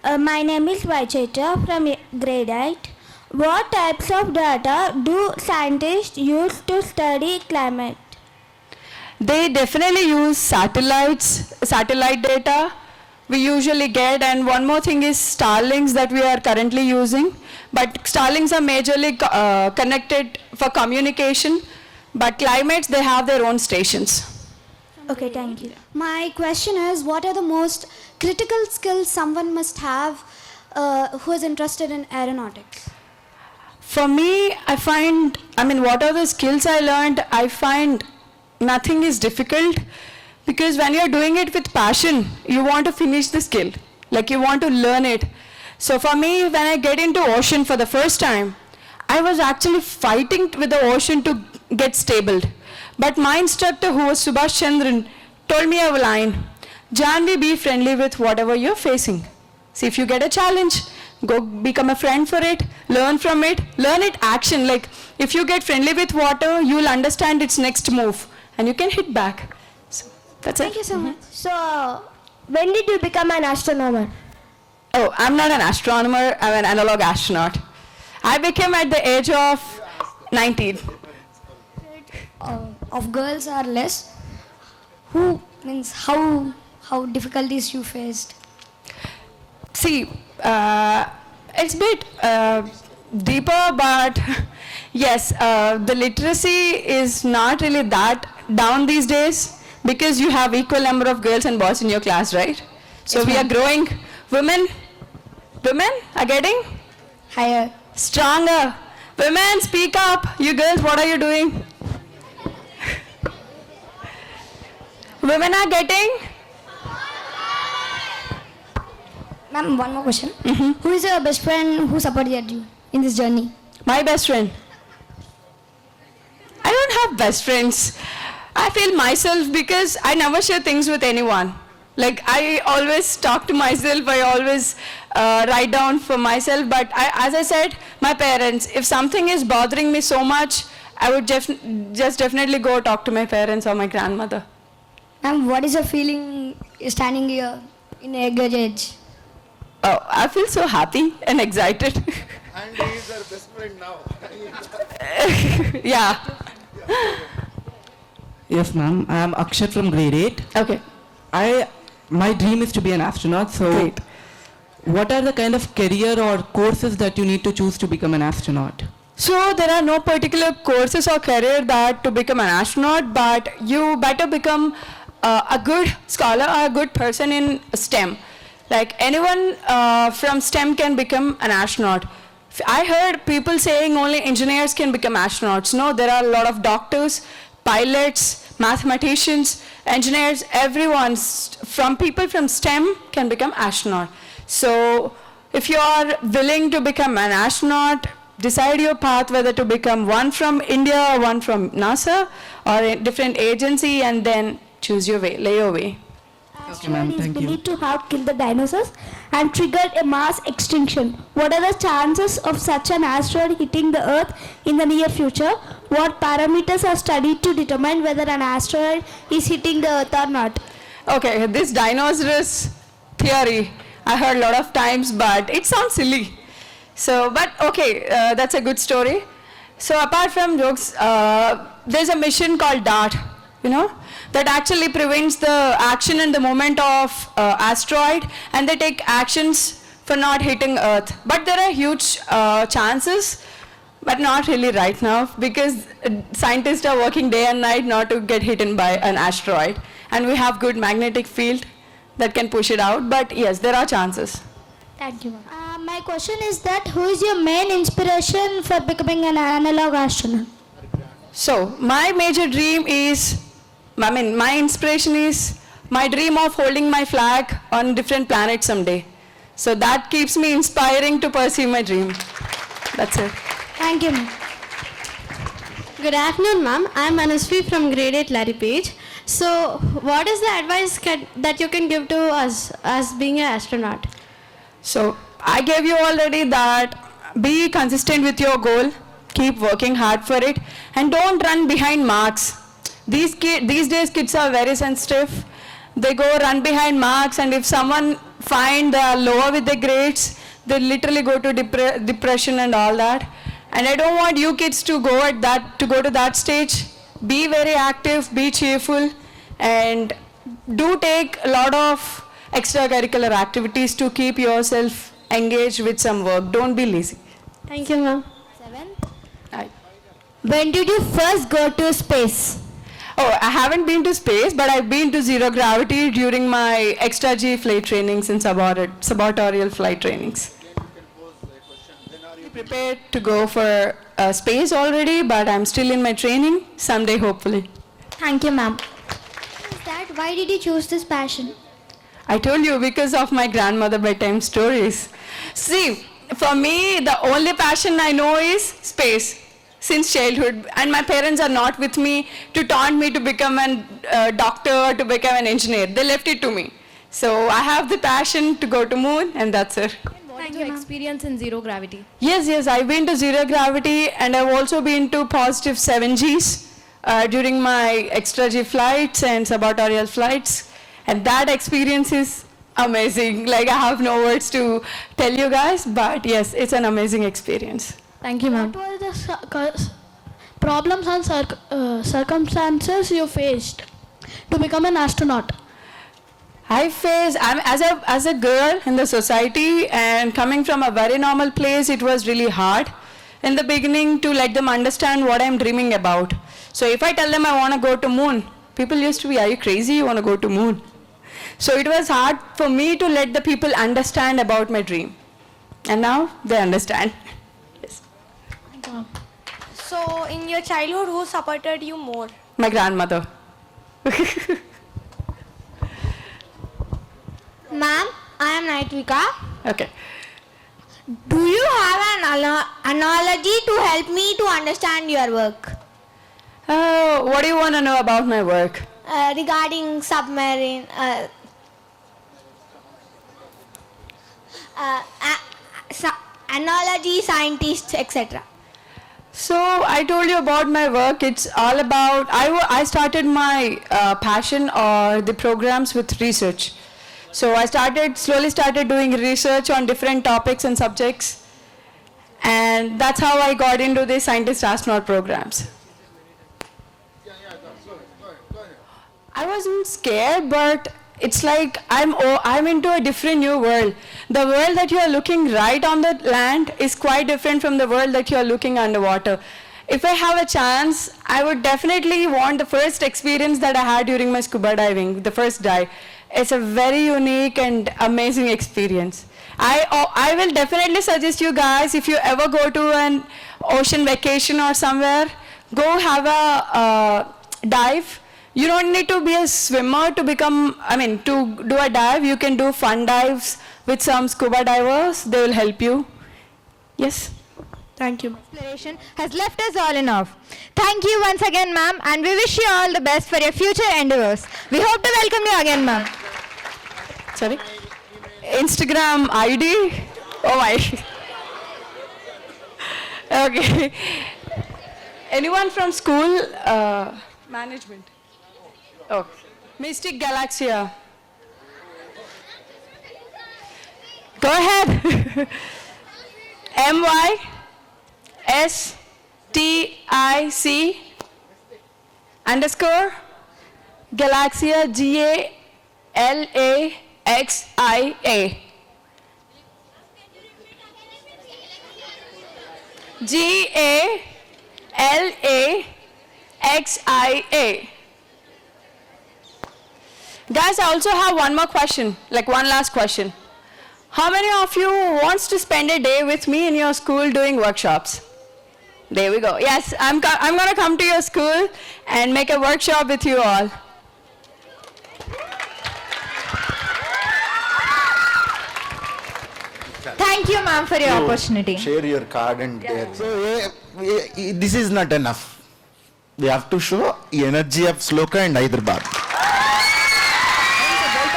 My name is Vaicheta from grade 8. What types of data do scientists use to study climate? They definitely use satellite data we usually get, and one more thing is Starlinks that we are currently using. But Starlinks are majorly connected for communication, but climates, they have their own stations. Okay, thank you. My question is, what are the most critical skills someone must have who is interested in aeronautics? For me, I find, what are the skills I learned? I find nothing is difficult, because when you're doing it with passion, you want to finish the skill, like you want to learn it. So for me, when I get into ocean for the first time, I was actually fighting with the ocean to get stable. But my instructor, who was Subhash Chandran, told me a line, Janvi, be friendly with whatever you're facing. See, if you get a challenge, go become a friend for it, learn from it, learn it action. Like, if you get friendly with water, you'll understand its next move, and you can hit back. So, that's Thank it. you so much. So, when did you become an astronomer? Oh, I'm not an astronomer, I'm an analog astronaut. I became at the age of 19. Of girls are less. Who means how difficulties you faced? See, it's a bit deeper, but yes, the literacy is not really that down these days because you have equal number of girls and boys in your class, right? So Yes, we are ma'am. growing. Women are getting Higher. stronger. Women, speak up. You girls, what are you doing? Women are getting. Ma'am, one more question. Who is your best friend who supported you in this journey? My best friend. I don't have best friends. I feel myself because I never share things with anyone. Like, I always talk to myself, I always write down for myself, but as I said, my parents, if something is bothering me so much, I would just definitely go talk to my parents or my grandmother. Ma'am, what is your feeling standing here in a good age? Oh, I feel so happy and excited. And he is our best friend now. Yeah. Yes, ma'am. I am Akshat from grade 8. Okay. My dream is to be an astronaut. So, Great. what are the kind of career or courses that you need to choose to become an astronaut? So there are no particular courses or career that to become an astronaut, but you better become a good scholar or a good person in STEM. Like anyone from STEM can become an astronaut. I heard people saying only engineers can become astronauts. No, there are a lot of doctors, pilots, mathematicians, engineers, everyone from people from STEM can become astronaut. So if you are willing to become an astronaut, decide your path whether to become one from India or one from NASA or a different agency, and then choose your way, lay your way. Okay, ma'am. Asteroid is Thank you. believed to have killed the dinosaurs and triggered a mass extinction. What are the chances of such an asteroid hitting the Earth in the near future? What parameters are studied to determine whether an asteroid is hitting the Earth or not? Okay, this dinosaurs theory, I heard a lot of times, but it sounds silly. So, but okay, that's a good story. So apart from jokes, there's a mission called DART, that actually prevents the action and the movement of asteroid, and they take actions for not hitting Earth. But there are huge chances, but not really right now, because scientists are working day and night not to get hit by an asteroid. And we have good magnetic field that can push it out, but yes, there are chances. Thank you. My question is that who is your main inspiration for becoming an analog astronaut? So, my major dream is, my inspiration is my dream of holding my flag on different planets someday. So that keeps me inspiring to pursue my dream. That's it. Thank you, ma'am. Good afternoon, ma'am. I'm Manusvi from grade 8 Larry Page. So, what is the advice that you can give to us as being an astronaut? So, I gave you already that be consistent with your goal, keep working hard for it, and don't run behind marks. These days kids are very sensitive. They go run behind marks, and if someone find they are lower with the grades, they literally go to depression and all that. And I don't want you kids to go to that stage. Be very active, be cheerful, and do take a lot of extracurricular activities to keep yourself engaged with some work. Don't be lazy. Thank you, ma'am. 7. Right. When did you first go to space? Oh, I haven't been to space, but I've been to zero gravity during my extra G flight trainings and suborbital flight trainings. I'm prepared to go for space already, but I'm still in my training. Someday, hopefully. Thank you, ma'am. Why did you choose this passion? I told you, because of my grandmother bedtime stories. See, for me, the only passion I know is space. since childhood, and my parents are not with me to taunt me to become a doctor or to become an engineer. They left it to me. So I have the passion to go to moon, and that's it. What is your experience in zero gravity? Yes, I've been to zero gravity, and I've also been to positive 7Gs during my extra G flights and suborbital flights, and that experience is amazing. Like, I have no words to tell you guys, but yes, it's an amazing experience. Thank you, ma'am. What were the problems and circumstances you faced to become an astronaut? As a girl in the society and coming from a very normal place, it was really hard in the beginning to let them understand what I'm dreaming about. So if I tell them I want to go to moon, people used to be, are you crazy, you want to go to moon? So it was hard for me to let the people understand about my dream. And now they understand. Yes. So, in your childhood, who supported you more? My grandmother. Ma'am, I am Naitvika. Okay. Do you have an analogy to help me to understand your work? What do you want to know about my work? Regarding submarine, analogy, scientists, etc. So I told you about my work. It's all about, I started my passion or the programs with research. So I slowly started doing research on different topics and subjects. And that's how I got into the scientist astronaut programs. I wasn't scared, but it's like I'm into a different new world. The world that you are looking right on the land is quite different from the world that you are looking underwater. If I have a chance, I would definitely want the first experience that I had during my scuba diving, the first dive. It's a very unique and amazing experience. I will definitely suggest you guys, if you ever go to an ocean vacation or somewhere, go have a dive. You don't need to be a swimmer to do a dive. You can do fun dives with some scuba divers. They will help you. Yes. Thank you. Exploration has left us all in awe. Thank you once again, ma'am, and we wish you all the best for your future endeavors. We hope to welcome you again, ma'am. Sorry? Instagram ID? Oh my. Okay. Anyone from school? Management. Oh. Mystic Galaxia. Go ahead. MYSTIC _ Galaxia GALAXIA. GALAXIA. Guys, I also have one more question, like one last question. How many of you wants to spend a day with me in your school doing workshops? There we go. Yes, I'm going to come to your school and make a workshop with you all. Thank you, ma'am, for your opportunity. Share your card and there. So this is not enough. We have to show energy of Sloka and Hyderabad.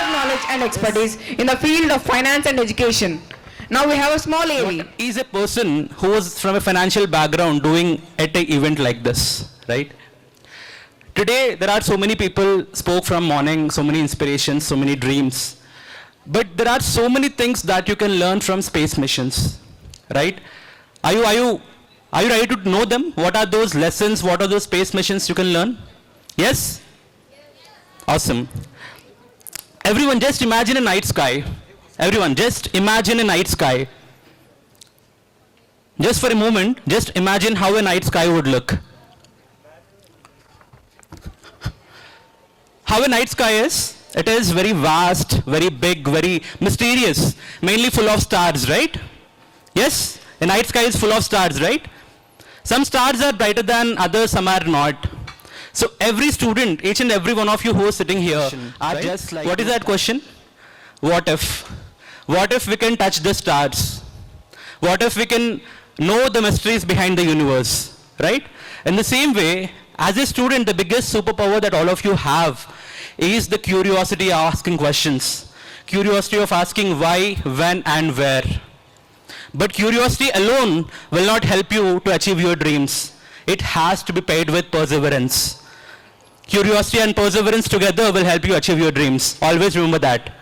Knowledge and expertise in the field of finance and education. Now we have a small AV. Is a person who was from a financial background doing at an event like this, right? Today there are so many people spoke from morning, so many inspirations, so many dreams. But there are so many things that you can learn from space missions, right? Are you ready to know them? What are those lessons? What are those space missions you can learn? Yes? Awesome. Everyone, just imagine a night sky. Everyone, just imagine a night sky. Just for a moment, just imagine how a night sky would look. How a night sky is? It is very vast, very big, very mysterious, mainly full of stars, right? Yes? A night sky is full of stars, right? Some stars are brighter than others, some are not. So every student, each and every one of you who is sitting here are right? Just like what is that question? What if? What if we can touch the stars? What if we can know the mysteries behind the universe? right? In the same way, as a student, the biggest superpower that all of you have is the curiosity of asking questions. Curiosity of asking why, when, and where. But curiosity alone will not help you to achieve your dreams. It has to be paired with perseverance. Curiosity and perseverance together will help you achieve your dreams. Always remember that.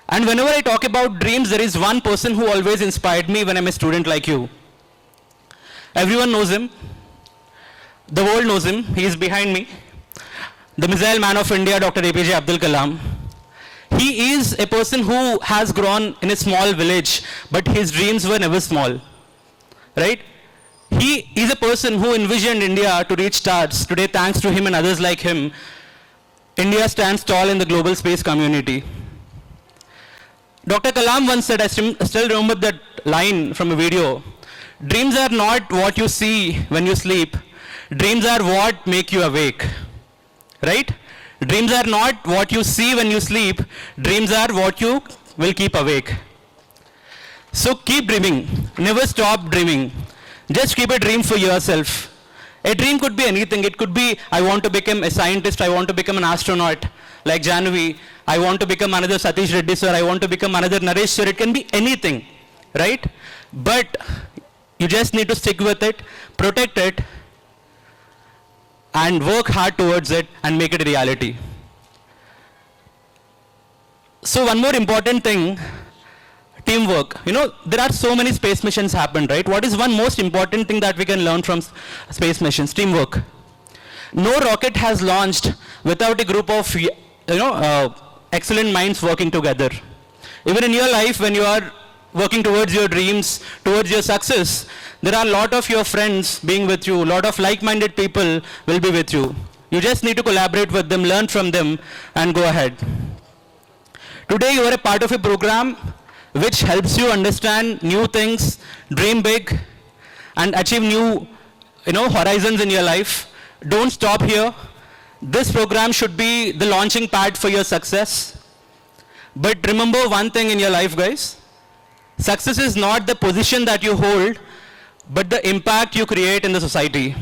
And whenever I talk about dreams, there is one person who always inspired me when I'm a student like you. Everyone knows him. The world knows him. He is behind me. The missile man of India, Dr. APJ Abdul Kalam. He is a person who has grown in a small village, but his dreams were never small, right? He is a person who envisioned India to reach stars. Today, thanks to him and others like him, India stands tall in the global space community. Dr. Kalam once said, I still remember that line from a video, dreams are not what you see when you sleep. Dreams are what make you awake, right? Dreams are not what you see when you sleep. Dreams are what you will keep awake. So keep dreaming. Never stop dreaming. Just keep a dream for yourself. A dream could be anything. It could be, I want to become a scientist. I want to become an astronaut like Jhannavi. I want to become another Satish Reddy sir. I want to become another Naresh sir. It can be anything, right? But you just need to stick with it, protect it, and work hard towards it and make it a reality. So one more important thing, teamwork. You know, there are so many space missions happen, right? What is one most important thing that we can learn from space missions? Teamwork. No rocket has launched without a group of, excellent minds working together. Even in your life, when you are working towards your dreams, towards your success, there are a lot of your friends being with you, a lot of like-minded people will be with you. You just need to collaborate with them, learn from them, and go ahead. Today you are a part of a program which helps you understand new things, dream big, and achieve new horizons in your life. Don't stop here. This program should be the launching pad for your success. But remember one thing in your life, guys. Success is not the position that you hold, but the impact you create in the society.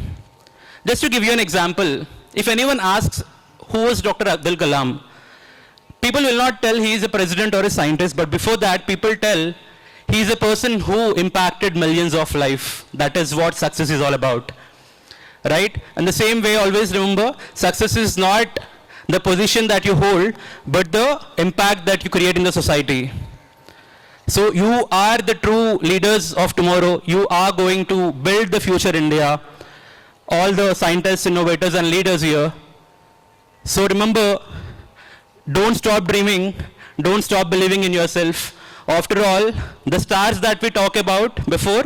Just to give you an example, if anyone asks who was Dr. Abdul Kalam, people will not tell he is a president or a scientist, but before that, people tell he is a person who impacted millions of lives. That is what success is all about, right? And the same way, always remember, success is not the position that you hold, but the impact that you create in the society. So you are the true leaders of tomorrow. You are going to build the future India. All the scientists, innovators, and leaders here. So remember, don't stop dreaming. Don't stop believing in yourself. After all, the stars that we talk about before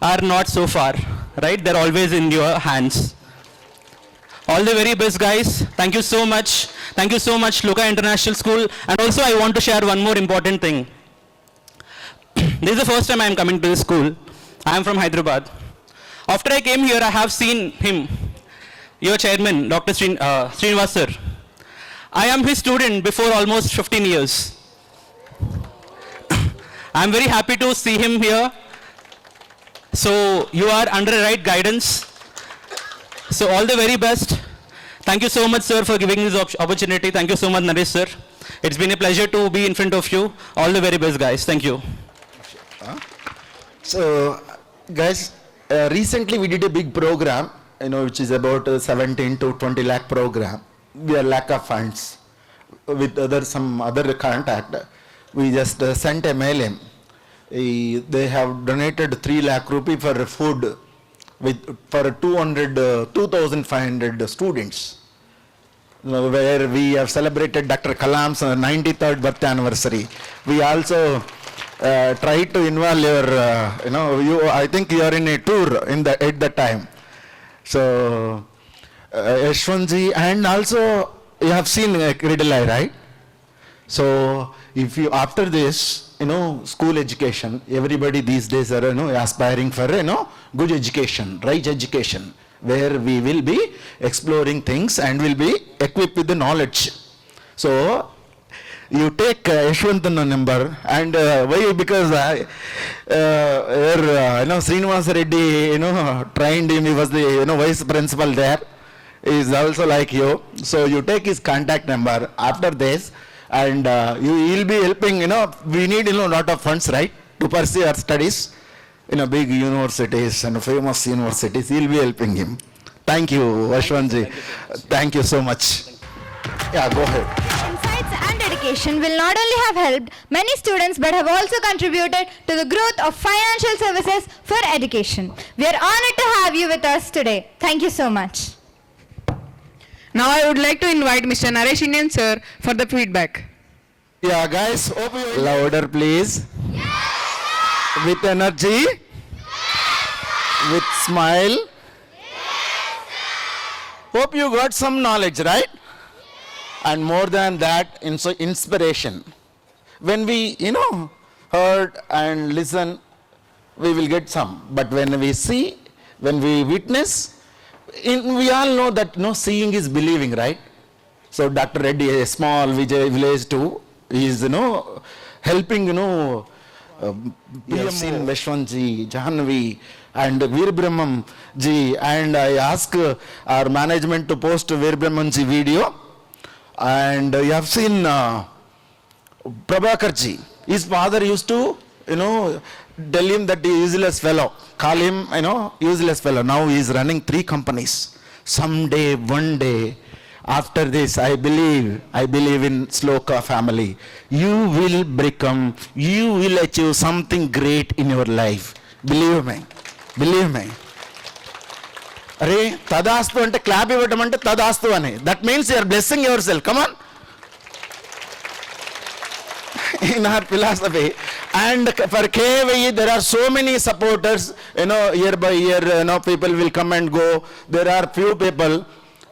are not so far, right? They're always in your hands. All the very best, guys. Thank you so much. Thank you so much, Sloka International School. And also, I want to share one more important thing. This is the first time I am coming to this school. I am from Hyderabad. After I came here, I have seen him, your chairman, Dr. Srinivas sir. I am his student before almost 15 years. I am very happy to see him here. So you are under the right guidance. So all the very best. Thank you so much, sir, for giving this opportunity. Thank you so much, Naresh sir. It's been a pleasure to be in front of you. All the very best, guys. Thank you. So, guys, recently we did a big program, which is about 17 to 20 lakh program. We are lack of funds. With some other contact, we just sent a mail. They have donated 3 lakh rupee for food for 2,500 students. Where we have celebrated Dr. Kalam's 93rd birthday anniversary. We also try to involve your, I think you are in a tour at that time. So, Yashwanji, and also you have seen Riddle, right? So, if you, after this, school education, everybody these days are, aspiring for, good education, right education, where we will be exploring things and will be equipped with the knowledge. So, you take Yashwantan number, and why? Because Srinivasa Reddy, trained him. He was the vice principal there. He is also like you. So you take his contact number after this, and will be helping. We need lot of funds, right, to pursue our studies in a big universities and famous universities. He'll be helping him. Thank you, Ashwanji. Thank you so much. Yeah, go ahead. Insights and dedication will not only have helped many students but have also contributed to the growth of financial services for education. We are honored to have you with us today. Thank you so much. Now I would like to invite Mr. Naresh Indian sir for the feedback. Yeah, guys, hope you louder, please. With energy, with smile. Hope you got some knowledge, right? And more than that, inspiration. When we, heard and listen, we will get some. But when we see, when we witness, we all know that seeing is believing, right? So Dr. Reddy, a small village too, is, helping, we have seen Vishwanji, Jhannavi, and Veerabrahmmam ji, and I ask our management to post Veerabrahmmam ji video. And you have seen Prabhakar ji. His father used to, tell him that he is useless fellow. Call him, useless fellow. Now he is running 3 companies. Someday, one day, after this, I believe in Sloka family. You will achieve something great in your life. Believe me. Arey, tadastu ante clap ivatam ante tadastu ani. That means you are blessing yourself. Come on. In our philosophy. And for KIYE, there are so many supporters, year by year, people will come and go. There are few people,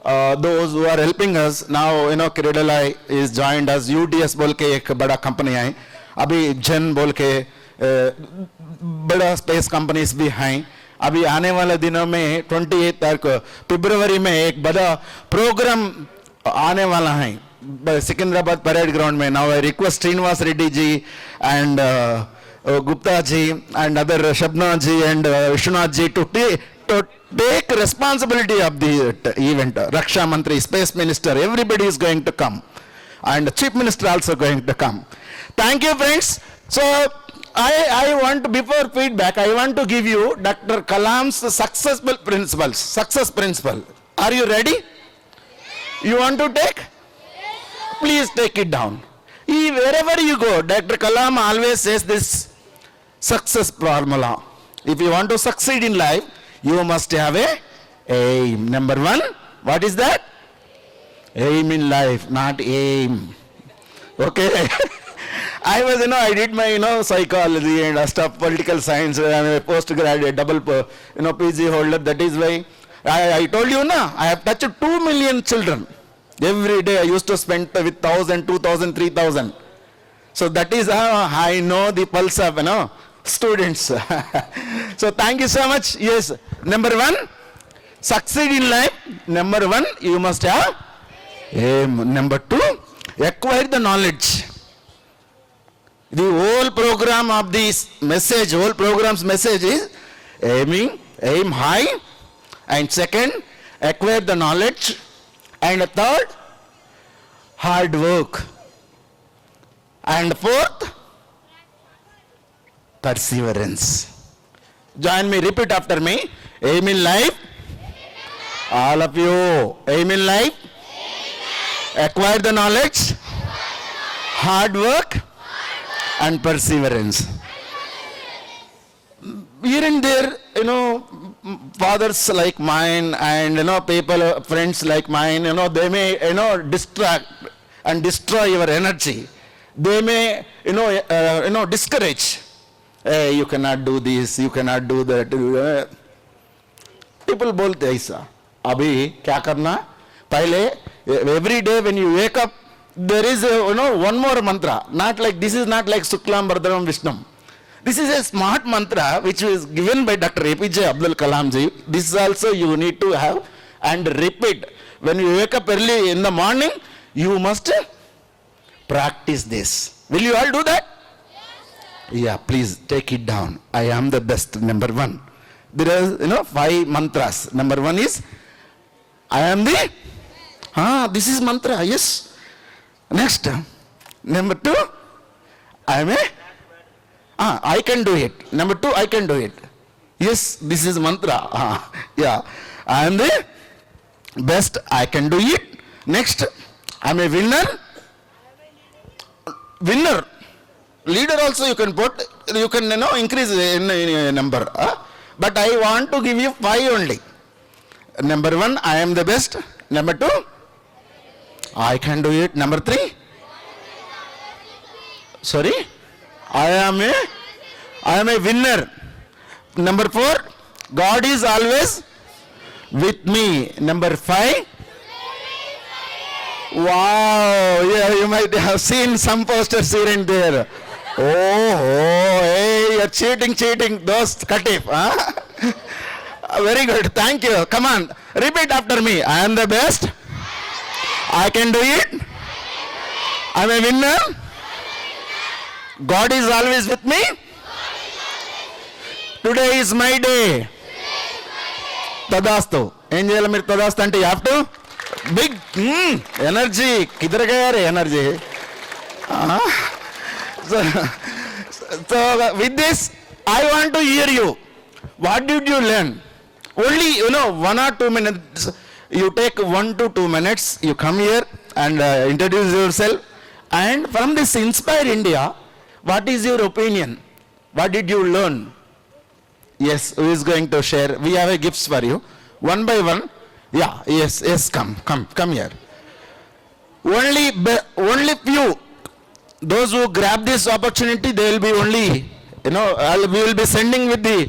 those who are helping us. Now, Kiridalai is joined us. UTS bolke ek bada company hai. Abhi Jen bolke bada space companies bhi hain. अभी आने वाले दिनों में 28 तारीख फरवरी में एक बड़ा programme आने वाला है सिकंदराबाद परेड ग्राउंड में. Now I request Srinivas Reddy ji and Gupta ji and other Shabana ji and Vishwanath ji to take responsibility of the event. Raksha Mantri, Space Minister, everybody is going to come, and Chief Minister also going to come. Thank you, friends. So I want, before feedback, I want to give you Dr. Kalam's success principle. Are you ready? You want to take? Please take it down. Wherever you go, Dr. Kalam always says this success formula. If you want to succeed in life, you must have a aim. Number 1, what is that? Aim in life, not aim. Okay. I was, I did my, psychology and stuff, political science. I'm a postgraduate, double, PG holder. That is why I told you, I have touched 2 million children. Every day I used to spend with 1,000, 2,000, 3,000. So that is how I know the pulse of, students. So thank you so much. Yes. Number 1, succeed in life. Number 1, you must have aim. Number 2, acquire the knowledge. The whole program of this message, whole program's message is aim high, and second, acquire the knowledge, and third, hard work, and fourth, perseverance. Join me, repeat after me. Aim in life. All of you, aim in life. Acquire the knowledge, hard work, and perseverance. Here and there, fathers like mine and, people, friends like mine, they may, distract and destroy your energy. They may, discourage. Hey, you cannot do this, you cannot do that. People bolte aisa. Abhi, kya karna? Pahle, every day when you wake up, there is one more mantra. Not like, this is not like Suklam Bhardaram Vishnam. This is a smart mantra which was given by Dr. APJ Abdul Kalam ji. This also you need to have and repeat. When you wake up early in the morning, you must practice this. Will you all do that? Yeah, please take it down. I am the best, number one. There are, 5 mantras. Number one is, I am the, this is mantra, yes. Next, number 2, I am a, I can do it. Number 2, I can do it. Yes, this is mantra. Yeah, I am the best, I can do it. Next, I am a winner. Winner. Leader also you can put, you can increase in number. But I want to give you 5 only. Number 1, I am the best. Number 2, I can do it. Number 3, sorry, I am a winner. Number 4, God is always with me. Number 5, wow, yeah, you might have seen some posters here and there. Oh, hey, you're cheating, those Katif. Very good, thank you. Come on, repeat after me. I am the best. I can do it. I am a winner. God is always with me. Today is my day. Tadastu. Angel Mir Tadastu ante you have to big energy. Kidhar gaya re energy? So with this, I want to hear you. What did you learn? Only 1 or 2 minutes. You take 1 to 2 minutes. You come here and introduce yourself. And from this Inspire India, what is your opinion? What did you learn? Yes, who is going to share? We have a gifts for you. One by one. Yeah, yes, come here. Only few. Those who grab this opportunity, they will be only, we will be sending with the,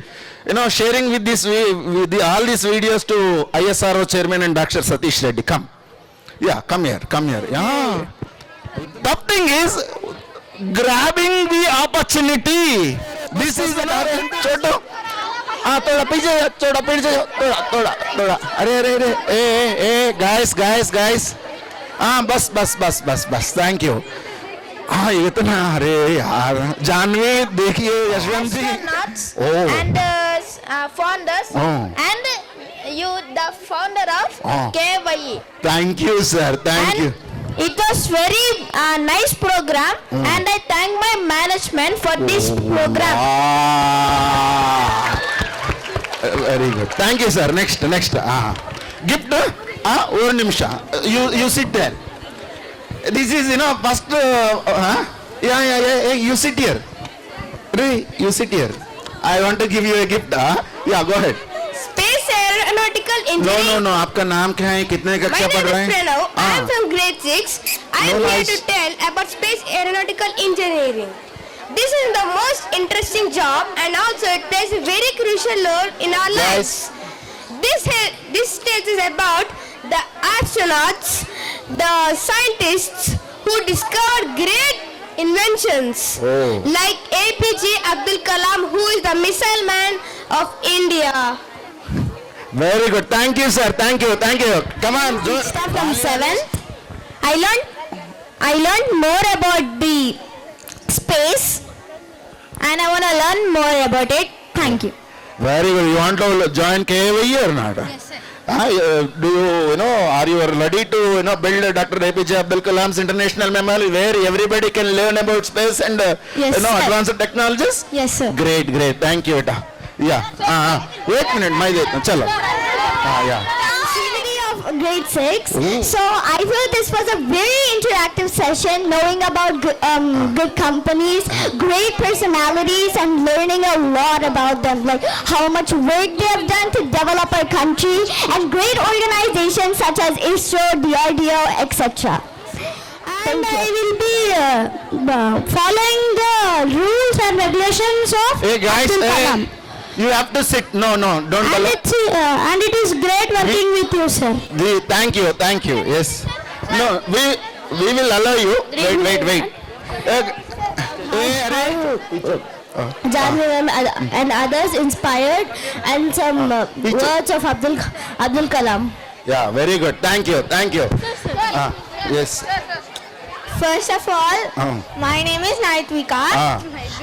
sharing with this, all these videos to ISRO chairman and Dr. Satish Reddy. Come. Yeah, come here. Yeah. Tough thing is grabbing the opportunity. This is Choto. थोड़ा पीछे थोड़ा अरे guys बस thank you. इतना अरे यार जानवी देखिए यशवंत जी And founders and you the founder of KIYE. Thank you sir, thank you. It was very nice program and I thank my management for this program. Very good. Thank you, sir. Next. Gift. One nimsha. You sit there. This is, first. Yeah. You sit here. You sit here. I want to give you a gift. Yeah, go ahead. Space Aeronautical Engineering. No. आपका नाम क्या है? कितने कक्षा पढ़ रहे हैं? My name is Pranav. I am from grade 6. I am here to tell about Space Aeronautical Engineering. This is the most interesting job and also it plays a very crucial role in our lives. This stage is about the astronauts, the scientists who discovered great inventions like APJ Abdul Kalam, who is the missile man of India. Very good. Thank you, sir. Thank you. Come on. Start from 7th. I learned more about the space and I want to learn more about it. Thank you. Very good. You want to join KIYE or not? Yes, sir. Do you, are you ready to, build Dr. APJ Abdul Kalam's International Memorial where everybody can learn about space and, advanced technologies? Yes, sir. Great. Thank you, beta. Yeah. Wait a minute. Chalo. Yeah. Grade 6. So I feel this was a very interactive session, knowing about good companies, great personalities, and learning a lot about them, like how much work they have done to develop our country, and great organizations such as ISRO, DRDO, etc. And I will be following the rules and regulations of Hey guys, Abdul Kalam. You have to sit. No, don't allow. And it is great working with you, sir. Thank you. Yes. No, we will allow you. Wait. Jhanvi ma'am and others inspired, and some words of Abdul Kalam. Yeah, very good. Thank you. Yes. First of all, my name is Naitvika.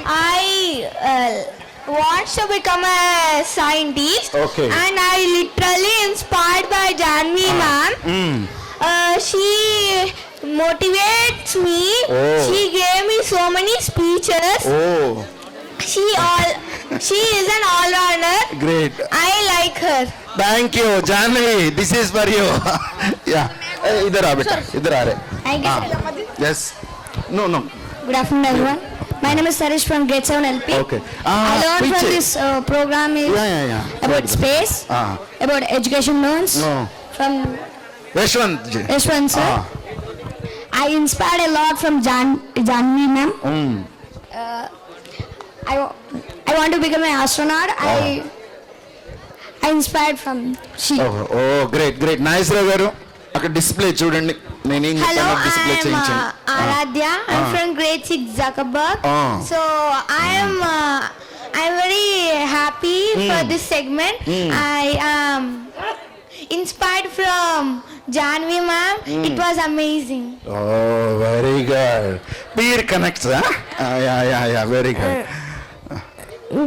I wants to become a scientist. Okay. And I literally inspired by Janvi ma'am. She motivates me. Oh. She gave me so many speeches. Oh, She is an all-rounder. great. I like her. Thank you, Janvi. This is for you. Yeah. इधर आ बेटा, इधर आ रहे. Thank you. Yes. No, no. Good afternoon, everyone. My name is Satish from grade 7 LP. Okay. I learned from पीछे. this program is Yeah. about space, about education loans No. from Yashwant ji. Yashwant sir. I inspired a lot from Janvi ma'am. I want to become an astronaut. I inspired from she. Oh, great. Nice రా గారు. అక్కడ display చూడండి. నేను ఏం Hello, చెప్పానో display I am చేయించండి. Aradhya. I'm from grade 6 Zuckerberg. So I'm very happy for this segment. I am inspired from Janvi ma'am. It was amazing. Oh, very good. Peer connects, huh? Yeah, very good.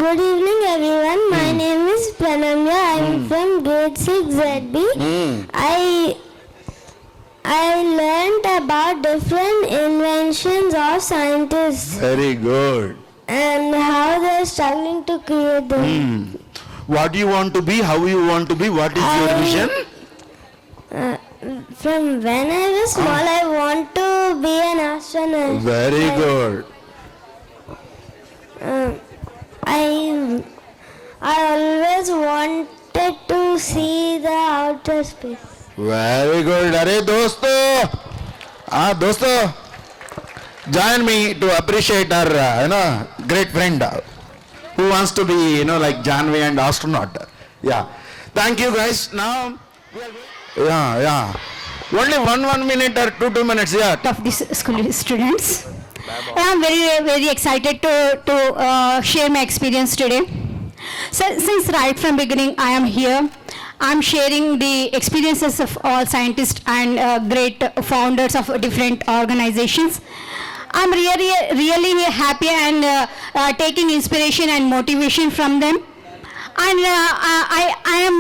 Good evening, everyone. My name is Pranamya. I'm from grade 6 ZB. I learned about different inventions of scientists Very good. and how they're struggling to create them. What do you want to be? How you want to be? What is your vision? From when I was small, I want to be an astronaut. Very good. I always wanted to see the outer space. Very good. अरे दोस्तों, दोस्तों, join me to appreciate our, great friend who wants to be, like Janvi and astronaut. Yeah. Thank you guys. Now, yeah. Only one minute or two minutes. Yeah. Of these school students. I am very excited to share my experience today. So, since right from beginning I am here, I am sharing the experiences of all scientists and great founders of different organizations. I am really happy and taking inspiration and motivation from them. And I am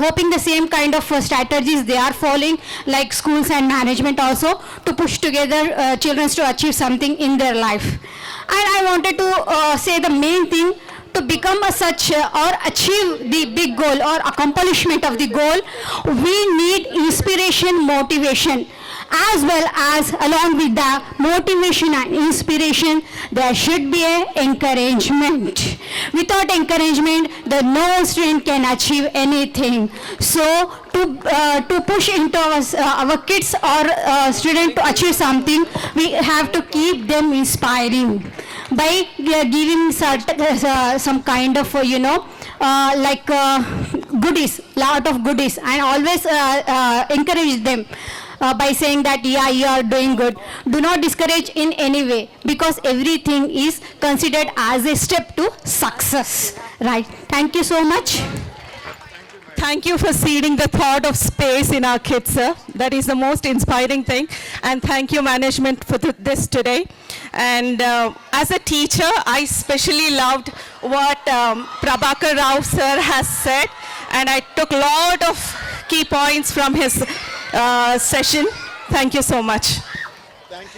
hoping the same kind of strategies they are following, like schools and management also, to push together children to achieve something in their life. And I wanted to say the main thing, to become such or achieve the big goal or accomplishment of the goal, we need inspiration, motivation, as well as along with the motivation and inspiration, there should be an encouragement. Without encouragement, no student can achieve anything. So to push into our kids or student to achieve something, we have to keep them inspiring by giving some kind of like goodies, lot of goodies, and always encourage them by saying that you are doing good. Do not discourage in any way, because everything is considered as a step to success, right? Thank you so much. Thank you for seeding the thought of space in our kids, sir. That is the most inspiring thing. And thank you, management, for this today. And as a teacher, I especially loved what Prabhakar Rao sir has said. And I took a lot of key points from his session. Thank you so much.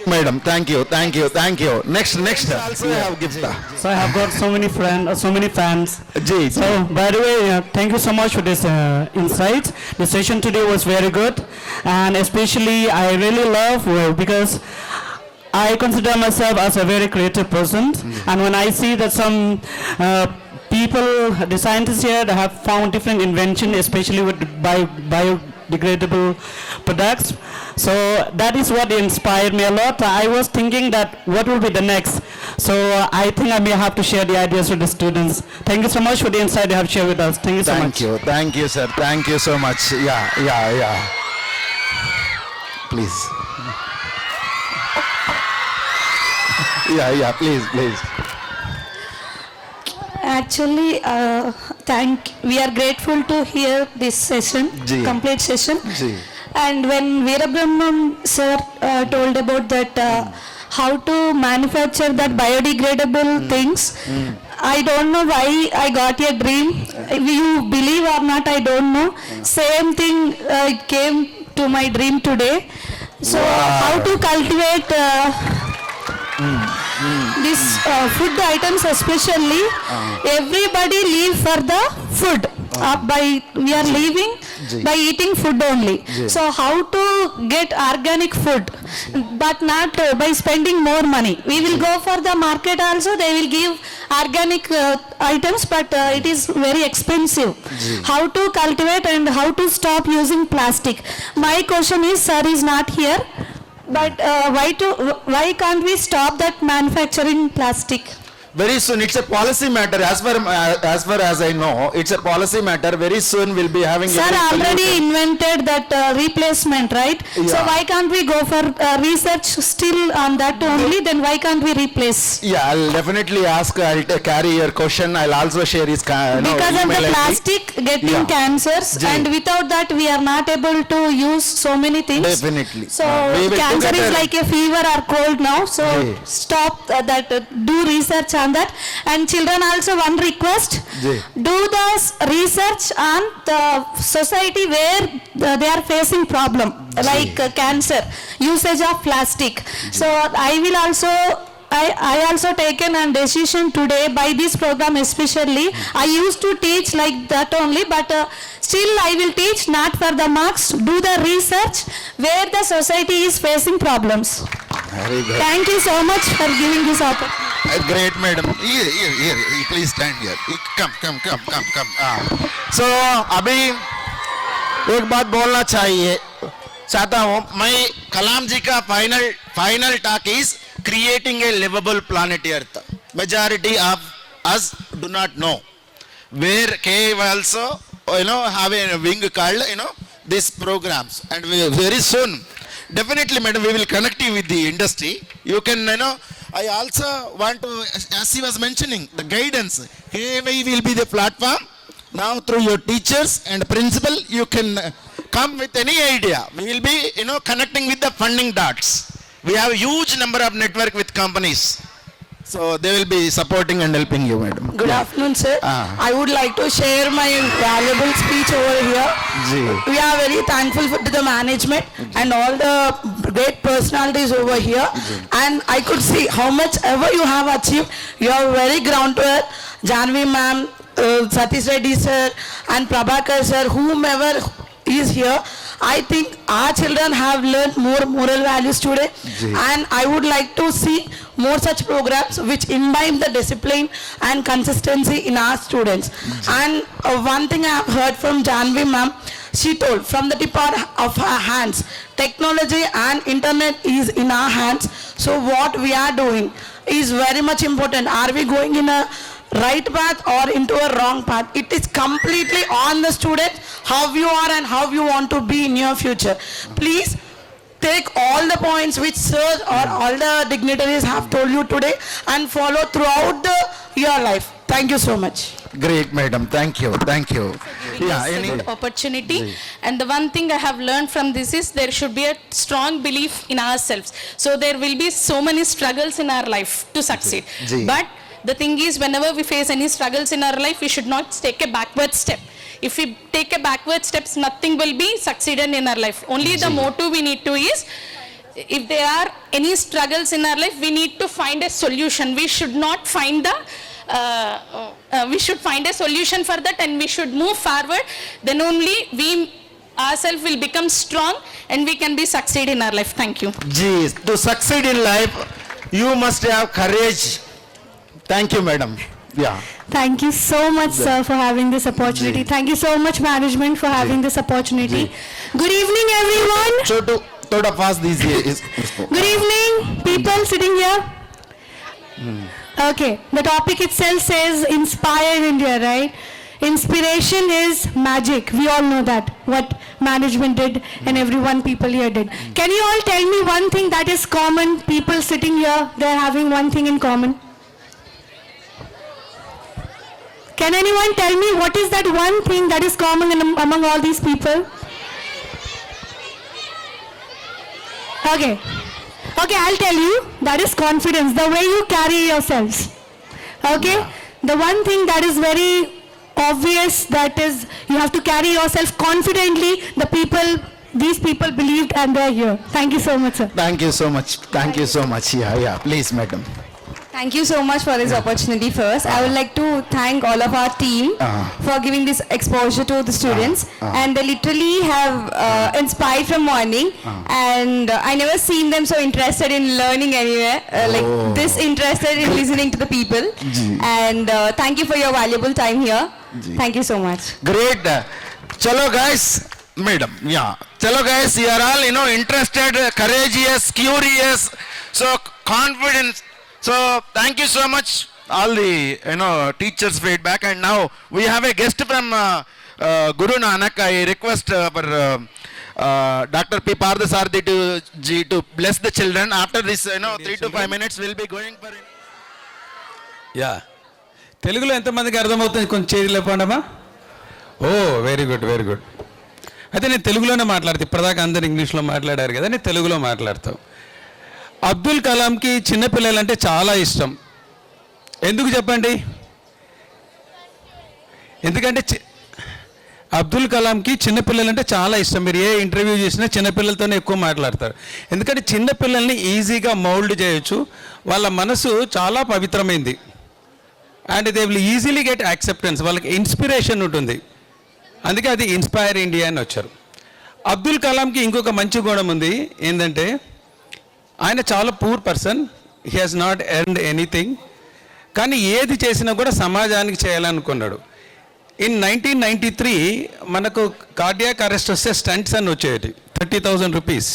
Madam, thank you. Next. Also I have gift. So I have got so many friends, so many fans. So by the way, thank you so much for this insights. The session today was very good, and especially I really love because I consider myself as a very creative person, and when I see that some people, the scientists here, they have found different invention, especially with biodegradable products. So that is what inspired me a lot. I was thinking that what will be the next. So I think I may have to share the ideas with the students. Thank you so much for the insight you have shared with us. Thank you so much. Thank you, sir. Thank you so much. Yeah. Please. Yeah, please. Actually, we are grateful to hear this session, complete session. And when Veerabrahmmam sir told about that how to manufacture that biodegradable things, I don't know why I got a dream. You believe or not, I don't know. Same thing it came to my dream today. So how to cultivate these food items, especially everybody live for the food. We are living by eating food only. So how to get organic food, but not by spending more money. We will go for the market also, they will give organic items, but it is very expensive. How to cultivate and how to stop using plastic. My question is, sir is not here, but why can't we stop that manufacturing plastic? Very soon, it's a policy matter. As far as I know, it's a policy matter. Very soon we'll be having. Sir already invented that replacement, right? Yeah. So why can't we go for research still on that only? Then why can't we replace? Yeah, I'll definitely ask. I'll carry your question. I'll also share his Because of the plastic getting cancers, and without that we are not able to use so many things. Definitely. So cancer is like a fever or cold now. So stop that. Do research on that. And children also, one request, do the research on the society where they are facing problem like cancer, usage of plastic. So I also taken a decision today by this program especially. I used to teach like that only, but still I will teach not for the marks. Do the research where the society is facing problems. Very good. Thank you so much for giving this opportunity. Great, madam. Here. Please stand here. Come. So, अभी एक बात बोलना चाहता हूँ मैं कलाम जी का final talk is creating a livable planet Earth. Majority of us do not know. Where KIYE also, have a wing called, these programs. And very soon, definitely, madam, we will connect you with the industry. You can, I also want to, as he was mentioning, the guidance. KIYE will be the platform. Now, through your teachers and principal, you can come with any idea. We will be, connecting with the funding dots. We have a huge number of network with companies. So they will be supporting and helping you, madam. Good afternoon, sir. I would like to share my valuable speech over here. We are very thankful to the management and all the great personalities over here. And I could see how much ever you have achieved. You are very ground to earth. Jhannavi ma'am, Satish Reddy sir, and Prabhakar sir, whomever is here. I think our children have learned more moral values today, and I would like to see more such programs which imbibe the discipline and consistency in our students. And one thing I have heard from Jhannavi ma'am, she told from the tip of her hands, technology and internet is in our hands. So what we are doing is very much important. Are we going in a right path or into a wrong path? It is completely on the student how you are and how you want to be in your future. Please take all the points which sir or all the dignitaries have told you today and follow throughout your life. Thank you so much. Great, madam. Thank you. Good opportunity. And the one thing I have learned from this is there should be a strong belief in ourselves. So there will be so many struggles in our life to succeed. But the thing is, whenever we face any struggles in our life, we should not take a backward step. If we take a backward steps, nothing will be succeeded in our life. Only the motto we need to is, if there are any struggles in our life, we need to find a solution. We should not find we should find a solution for that, and we should move forward. Then only we ourselves will become strong and we can be succeed in our life. Thank you. To succeed in life, you must have courage. Thank you, madam. Thank you so much, sir, for having this opportunity. Thank you so much, management, for having this opportunity. Good evening, everyone. Good evening, people sitting here. Okay, the topic itself says Inspire India, right? Inspiration is magic. We all know that, what management did and people here did. Can you all tell me one thing that is common? People sitting here, they're having one thing in common. Can anyone tell me what is that one thing that is common among all these people? Okay. Okay, I'll tell you. That is confidence, the way you carry yourselves. Okay? The one thing that is very obvious, that is, you have to carry yourself confidently. These people believed and they're here. Thank you so much, sir. Thank you so much. Thank you so much. Yeah. Please, madam. Thank you so much for this opportunity first. I would like to thank all of our team for giving this exposure to the students. And they literally have inspired from morning. And I never seen them so interested in learning anywhere. Like this interested in listening to the people. And thank you for your valuable time here. Thank you so much. Great. Chalo guys. Madam, yeah. Chalo guys, you are all, interested, courageous, curious, so confident. So thank you so much, all the, teachers' feedback. And now we have a guest from Guru Nanak. I request for Dr. P. Parthasarathi ji to bless the children. After this, 3 to 5 minutes, we'll be going for it. Yeah. Telugulo ఎంతమందికి అర్థమవుతుంది కొంచెం చేతులు లేపండమ్మా. ఓ very good very good. అయితే నేను తెలుగులోనే మాట్లాడతా. ఇప్పటిదాకా అందరు ఇంగ్లీష్లో మాట్లాడారు కదా, నేను తెలుగులో మాట్లాడతాం. అబ్దుల్ కలాంకి చిన్నపిల్లలంటే చాలా ఇష్టం. ఎందుకు చెప్పండి? ఎందుకంటే అబ్దుల్ కలాంకి చిన్నపిల్లలంటే చాలా ఇష్టం. మీరు ఏ ఇంటర్వ్యూ చేసినా చిన్నపిల్లలతోనే ఎక్కువ మాట్లాడతారు. ఎందుకంటే చిన్నపిల్లల్ని ఈజీగా మౌల్డ్ చేయొచ్చు. వాళ్ళ మనసు చాలా పవిత్రమైంది. And they will easily get acceptance. వాళ్ళకి ఇన్స్పిరేషన్ ఉంటుంది. అందుకే అది ఇన్స్పైర్ ఇండియా అని వచ్చారు. అబ్దుల్ కలాంకి ఇంకొక మంచి గుణం ఉంది. ఏంటంటే ఆయన చాలా poor person. He has not earned anything. కానీ ఏది చేసినా కూడా సమాజానికి చేయాలనుకున్నాడు. ఇన్ 1993 మనకు కార్డియాక్ అరెస్ట్ వస్తే స్టంట్స్ అని వచ్చేది 30,000 rupees.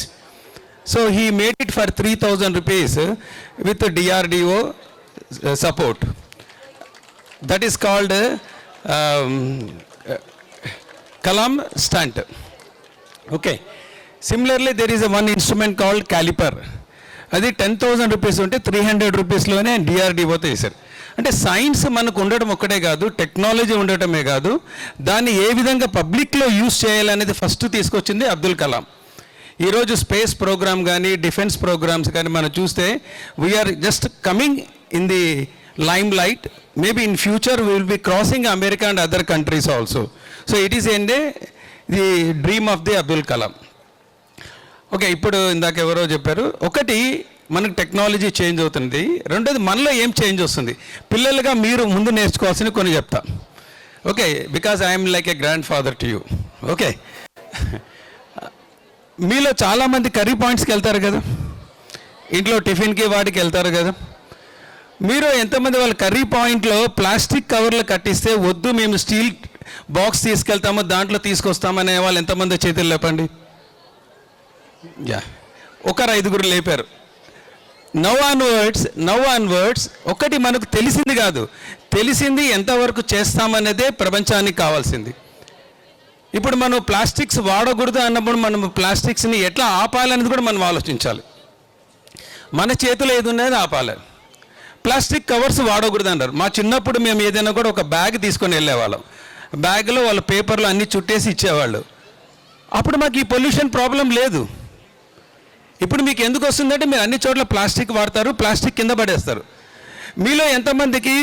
So he made it for 3,000 rupees with DRDO support. That is called Kalam stunt. Okay. Similarly, there is one instrument called caliper. అది 10,000 రూపీస్ ఉంటే 300 రూపీస్లోనే DRDOతో వేశారు. అంటే సైన్స్ మనకు ఉండటం ఒక్కటే కాదు, టెక్నాలజీ ఉండటమే కాదు, దాన్ని ఏ విధంగా పబ్లిక్లో యూజ్ చేయాలనేది ఫస్ట్ తీసుకొచ్చింది అబ్దుల్ కలాం. ఈరోజు స్పేస్ ప్రోగ్రామ్ కానీ డిఫెన్స్ ప్రోగ్రామ్స్ కానీ మనం చూస్తే we are just coming in the limelight. Maybe in future we will be crossing America and other countries also. So it is the dream of the Abdul Kalam. Okay, ఇప్పుడు ఇందాక ఎవరో చెప్పారు, ఒకటి మనకు టెక్నాలజీ చేంజ్ అవుతుంది, రెండోది మనలో ఏం చేంజ్ వస్తుంది. పిల్లలుగా మీరు ముందు నేర్చుకోవాల్సినవి కొన్ని చెప్తా. Okay, because I'm like A grand father to you. Okay, మీలో చాలామంది కర్రీ పాయింట్స్కి వెళ్తారు కదా, ఇంట్లో టిఫిన్కి వాటికి వెళ్తారు కదా. మీరు ఎంతమంది వాళ్ళ కర్రీ పాయింట్లో ప్లాస్టిక్ కవర్లు కట్టిస్తే వద్దు మేము స్టీల్ బాక్స్ తీసుకెళ్తాము దాంట్లో తీసుకొస్తామనే వాళ్ళు ఎంతమంది చేతులు లేపండి. యా, ఒకరు 5గురు లేపారు. నవ్ ఆన్వర్డ్స్ ఒకటి మనకు తెలిసింది కాదు, తెలిసింది ఎంతవరకు చేస్తామనేదే ప్రపంచానికి కావాల్సింది. ఇప్పుడు మనం ప్లాస్టిక్స్ వాడకూడదు అన్నప్పుడు మనం ప్లాస్టిక్స్ని ఎట్లా ఆపాలనేది కూడా మనం ఆలోచించాలి. మన చేతిలో ఏది ఉన్నది ఆపాలి. ప్లాస్టిక్ కవర్స్ వాడకూడదు అన్నారు. మా చిన్నప్పుడు మేము ఏదైనా కూడా ఒక బ్యాగ్ తీసుకొని వెళ్ళేవాళ్ళం. బ్యాగ్లో వాళ్ళ పేపర్లు అన్నీ చుట్టేసి ఇచ్చేవాళ్ళు. అప్పుడు మాకు ఈ పొల్యూషన్ ప్రాబ్లం లేదు. ఇప్పుడు మీకు ఎందుకు వస్తుందంటే మీరు అన్ని చోట్ల ప్లాస్టిక్ వాడతారు, ప్లాస్టిక్ కింద పడేస్తారు. మీలో ఎంతమందికి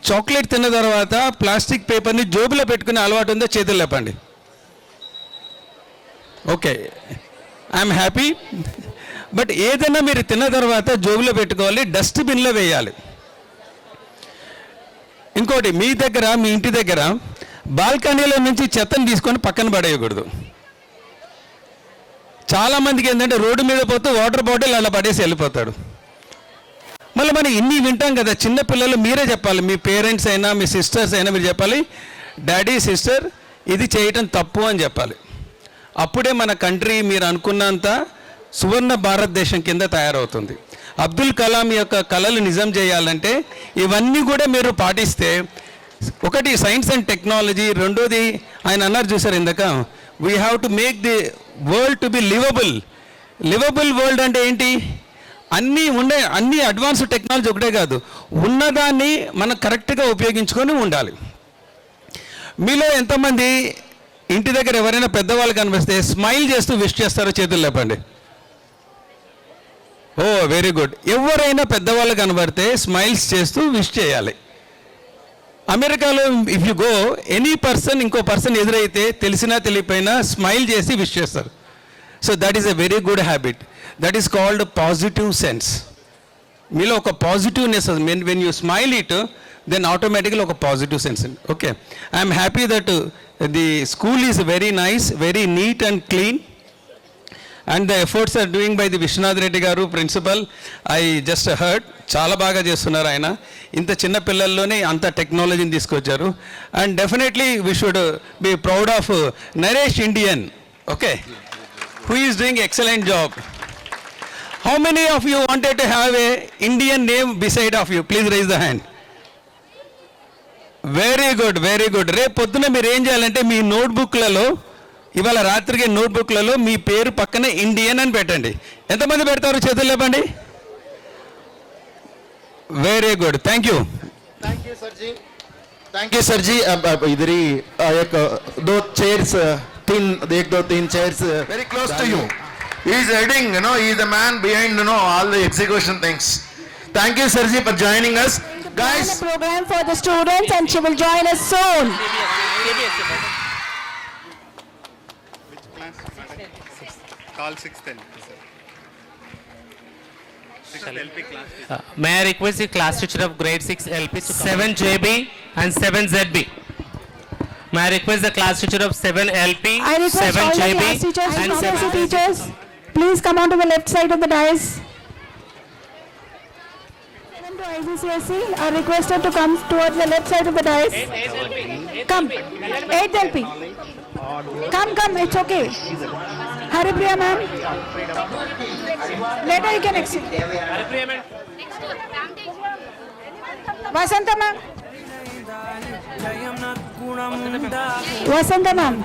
చాక్లెట్ తిన్న తర్వాత ప్లాస్టిక్ పేపర్ని జోబులో పెట్టుకునే అలవాటు ఉందో చేతులు లేపండి. Okay, I'm happy. బట్ ఏదైనా మీరు తిన్న తర్వాత జోబులో పెట్టుకోవాలి, డస్ట్బిన్లో వేయాలి. ఇంకోటి, మీ ఇంటి దగ్గర బాల్కనీలో నుంచి చెత్తను తీసుకొని పక్కన పడేయకూడదు. చాలామందికి ఏంటంటే రోడ్డు మీద పోతే వాటర్ బాటిల్ అలా పడేసి వెళ్ళిపోతాడు. మళ్ళీ మనం ఇన్ని వింటాం కదా, చిన్నపిల్లలు మీరే చెప్పాలి, మీ పేరెంట్స్ అయినా మీ సిస్టర్స్ అయినా మీరు చెప్పాలి, డాడీ సిస్టర్ ఇది చేయటం తప్పు అని చెప్పాలి. అప్పుడే మన కంట్రీ మీరు అనుకున్నంత సువర్ణ భారతదేశం కింద తయారవుతుంది. అబ్దుల్ కలాం యొక్క కలలు నిజం చేయాలంటే ఇవన్నీ కూడా మీరు పాటిస్తే, ఒకటి సైన్స్ అండ్ టెక్నాలజీ, రెండోది ఆయన అన్నారు చూసారు ఇందాక, we have to make the world to be liveable world. అంటే ఏంటి? అన్ని అడ్వాన్స్డ్ టెక్నాలజీ ఒకటే కాదు, ఉన్నదాన్ని మనం కరెక్ట్గా ఉపయోగించుకొని ఉండాలి. మీలో ఎంతమంది ఇంటి దగ్గర ఎవరైనా పెద్దవాళ్ళు కనిపిస్తే స్మైల్ చేస్తూ విష్ చేస్తారో చేతులు లేపండి. Oh very good. ఎవరైనా పెద్దవాళ్ళు కనబడితే స్మైల్స్ చేస్తూ విష్ చేయాలి. అమెరికాలో if you go any person ఇంకో పర్సన్ ఎదురైతే తెలిసినా తెలియపోయినా స్మైల్ చేసి విష్ చేస్తారు. So that is a very good habit. That is called positive sense. మీలో ఒక positiveness when you smile it then ఆటోమేటిక్గా ఒక positive sense. Okay, I'm happy that the school is very nice, very neat and clean. And the efforts are doing by the Vishwanath Reddy garu principal. I just heard చాలా బాగా చేస్తున్నారు ఆయన. ఇంత చిన్న పిల్లల్లోనే అంత టెక్నాలజీని తీసుకొచ్చారు. And definitely we should be proud of Naresh Indian, okay, who is doing excellent job. How many of you wanted to have a Indian name beside of you? Please raise the hand. Very good, very good. రేపు పొద్దున మీరు ఏం చేయాలంటే మీ నోట్బుక్లలో, ఇవాళ రాత్రికి నోట్బుక్లలో మీ పేరు పక్కన Indian అని పెట్టండి. ఎంతమంది పెడతారు? చేతులు లేపండి. Very good, thank you. Thank you sir ji. Thank you sir ji. इधर ही एक दो चेयर्स, एक दो तीन chairs very close to you. He is heading, he is the man behind, all the execution things. Thank you sir ji for joining us, guys. A program for the students and she will join us soon. Call 6th LP, sir. 6th LP class. May I request the class teacher of grade 6 LP to 7 JB and 7 ZB. May I request the class teacher of 7 LP, I request 7 all the JB class teachers and and 7 teachers, please come on to the left side of the dais. To IGCSE are requested to come towards the left side of the dais. Come, 8th LP. Come, it's okay. Haripriya ma'am. Later you can exit. Haripriya ma'am. Vasanta ma'am. Vasanta ma'am.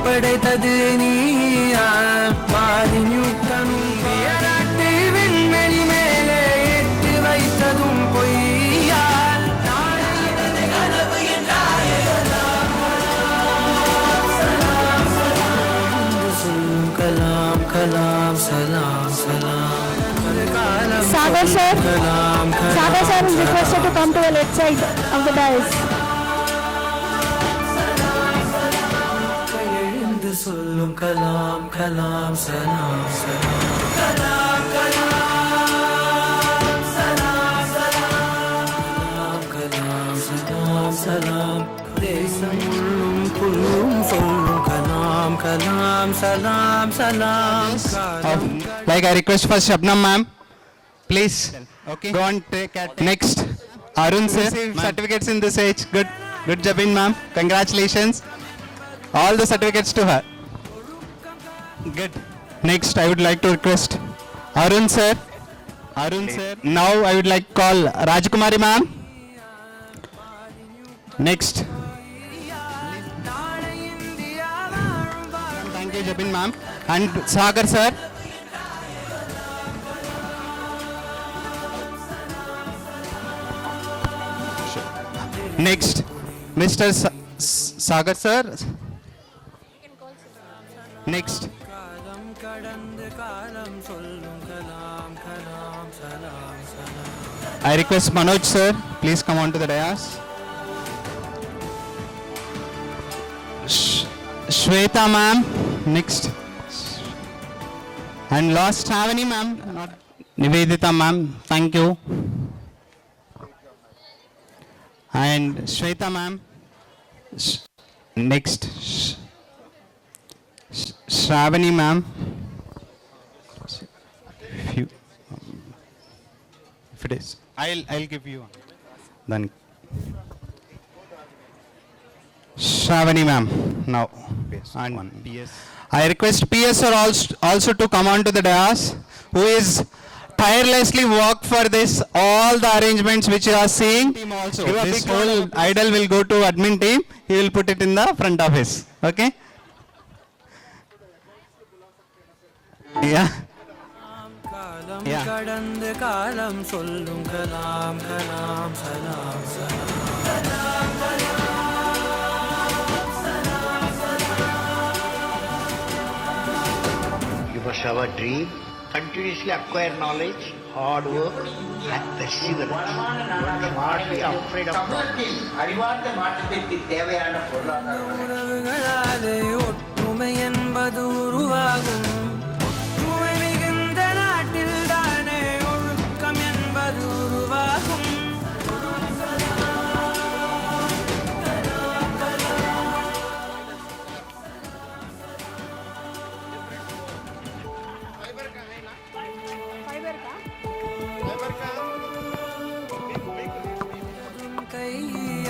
படைத்தது நீயா பாதினியுத்தனும் வியராட்டு விண்வெளி மேலே ஏற்றி வைத்ததும் பொய்யால் கனவு என்றாயே கலாம் கலாம் சலாம் சலாம். Sagar sir. Sagar sir is requested to come to the left side of the dais. சொல்லும் கலாம் கலாம் சலாம் சலாம். கலாம் கலாம் சலாம் சலாம். கலாம் சலாம் சலாம். தேசம் உள்ளும் புல்லும் சொல்லும் கலாம் கலாம் சலாம் சலாம். Like I request for Shabnam ma'am, please. Okay. Go on, take at next. Arun sir, certificates in this age. Good Jabin ma'am. Congratulations. All the certificates to her. Good. Next, I would like to request Arun sir. Now I would like to call Rajkumari ma'am. Next. Thank you, Jabin ma'am. And Sagar sir. Next, Mr. Sagar sir. Next. I request Manoj sir, please come on to the dais. Shweta ma'am, next. And last Shavani ma'am, Nivedita ma'am, thank you. And Shweta ma'am. Next. Shravani ma'am. If it is, I'll give you one. Then Shravani ma'am, now. And I request PS also to come on to the dais, who is tirelessly worked for this, all the arrangements which you are seeing. This whole idol will go to admin team. He will put it in the front office. Okay? Yeah. கடந்த காலம் சொல்லும் கலாம் கலாம் சலாம் சலாம் You must have a dream, continuously acquire knowledge, hard work and perseverance. You must be afraid of அறிவார்ந்த மாற்றத்திற்கு தேவையான உறவுகளாலே ஒற்றுமை என்பது உருவாகும் ஒற்றுமை மிகுந்த நாட்டில் தானே ஒழுக்கம் என்பது உருவாகும்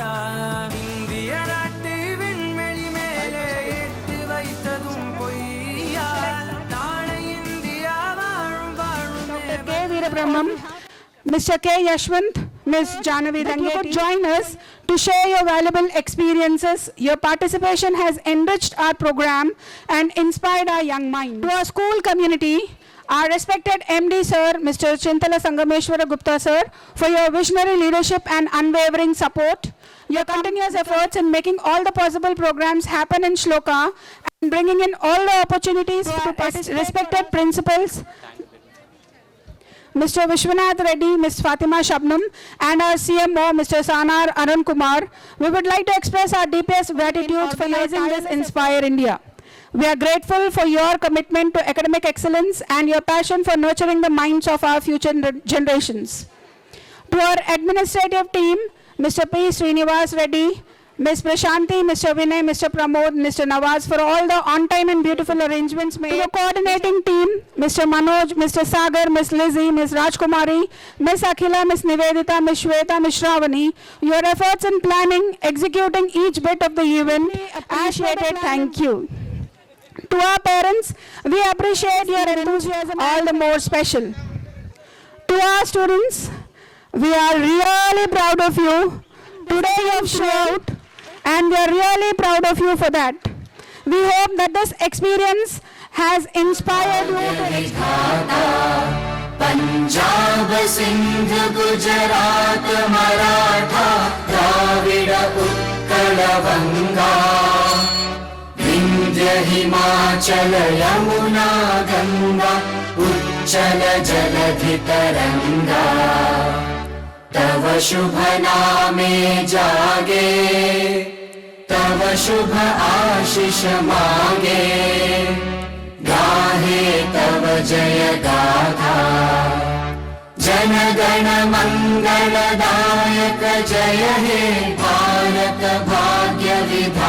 இந்திய நாட்டை விண்வெளி மேலே எட்டு வைத்ததும் பொய்யா நாளை இந்தியா வாழும் வாழும் Dr. K. Veerabrahmmam, Mr. K. Yashwant, Ms. Jhannavi Dangeti, you could join us to share your valuable experiences. Your participation has enriched our program and inspired our young minds. To our school community, our respected MD Sir, Mr. Chintala Sangameshwara Gupta Sir, for your visionary leadership and unwavering support, your continuous efforts in making all the possible programs happen in Sloka and bringing in all the opportunities to participate. Respected principals, Mr. Vishwanath Reddy, Ms. Fatima Shabnam, and our CMO, Mr. Sanar Arun Kumar, we would like to express our deepest gratitude for organizing this Inspire India. We are grateful for your commitment to academic excellence and your passion for nurturing the minds of our future generations. To our administrative team, Mr. P. Srinivas Reddy, Ms. Prashanti, Mr. Vinay, Mr. Pramod, Mr. Nawaz, for all the on-time and beautiful arrangements made. To the coordinating team, Mr. Manoj, Mr. Sagar, Ms. Lizzie, Ms. Rajkumari, Ms. Akhila, Ms. Nivedita, Ms. Shweta, Ms. Shravani, your efforts in planning, executing each bit of the event, appreciated. Thank you. To our parents, we appreciate your enthusiasm all the more special. To our students, we are really proud of you. Today you have showed and we are really proud of you for that. We hope that this experience has inspired you to Punjab Sindh Gujarat Maratha Dravid Utkal Ganga Vindhya Himachal Yamuna Ganga उच्चल जलधि तरंगा तव शुभ नामे जागे तव शुभ आशीष मांगे गाहे तव जय गाथा जन गण मंगलदायक जय हे भारत भाग्य विधाता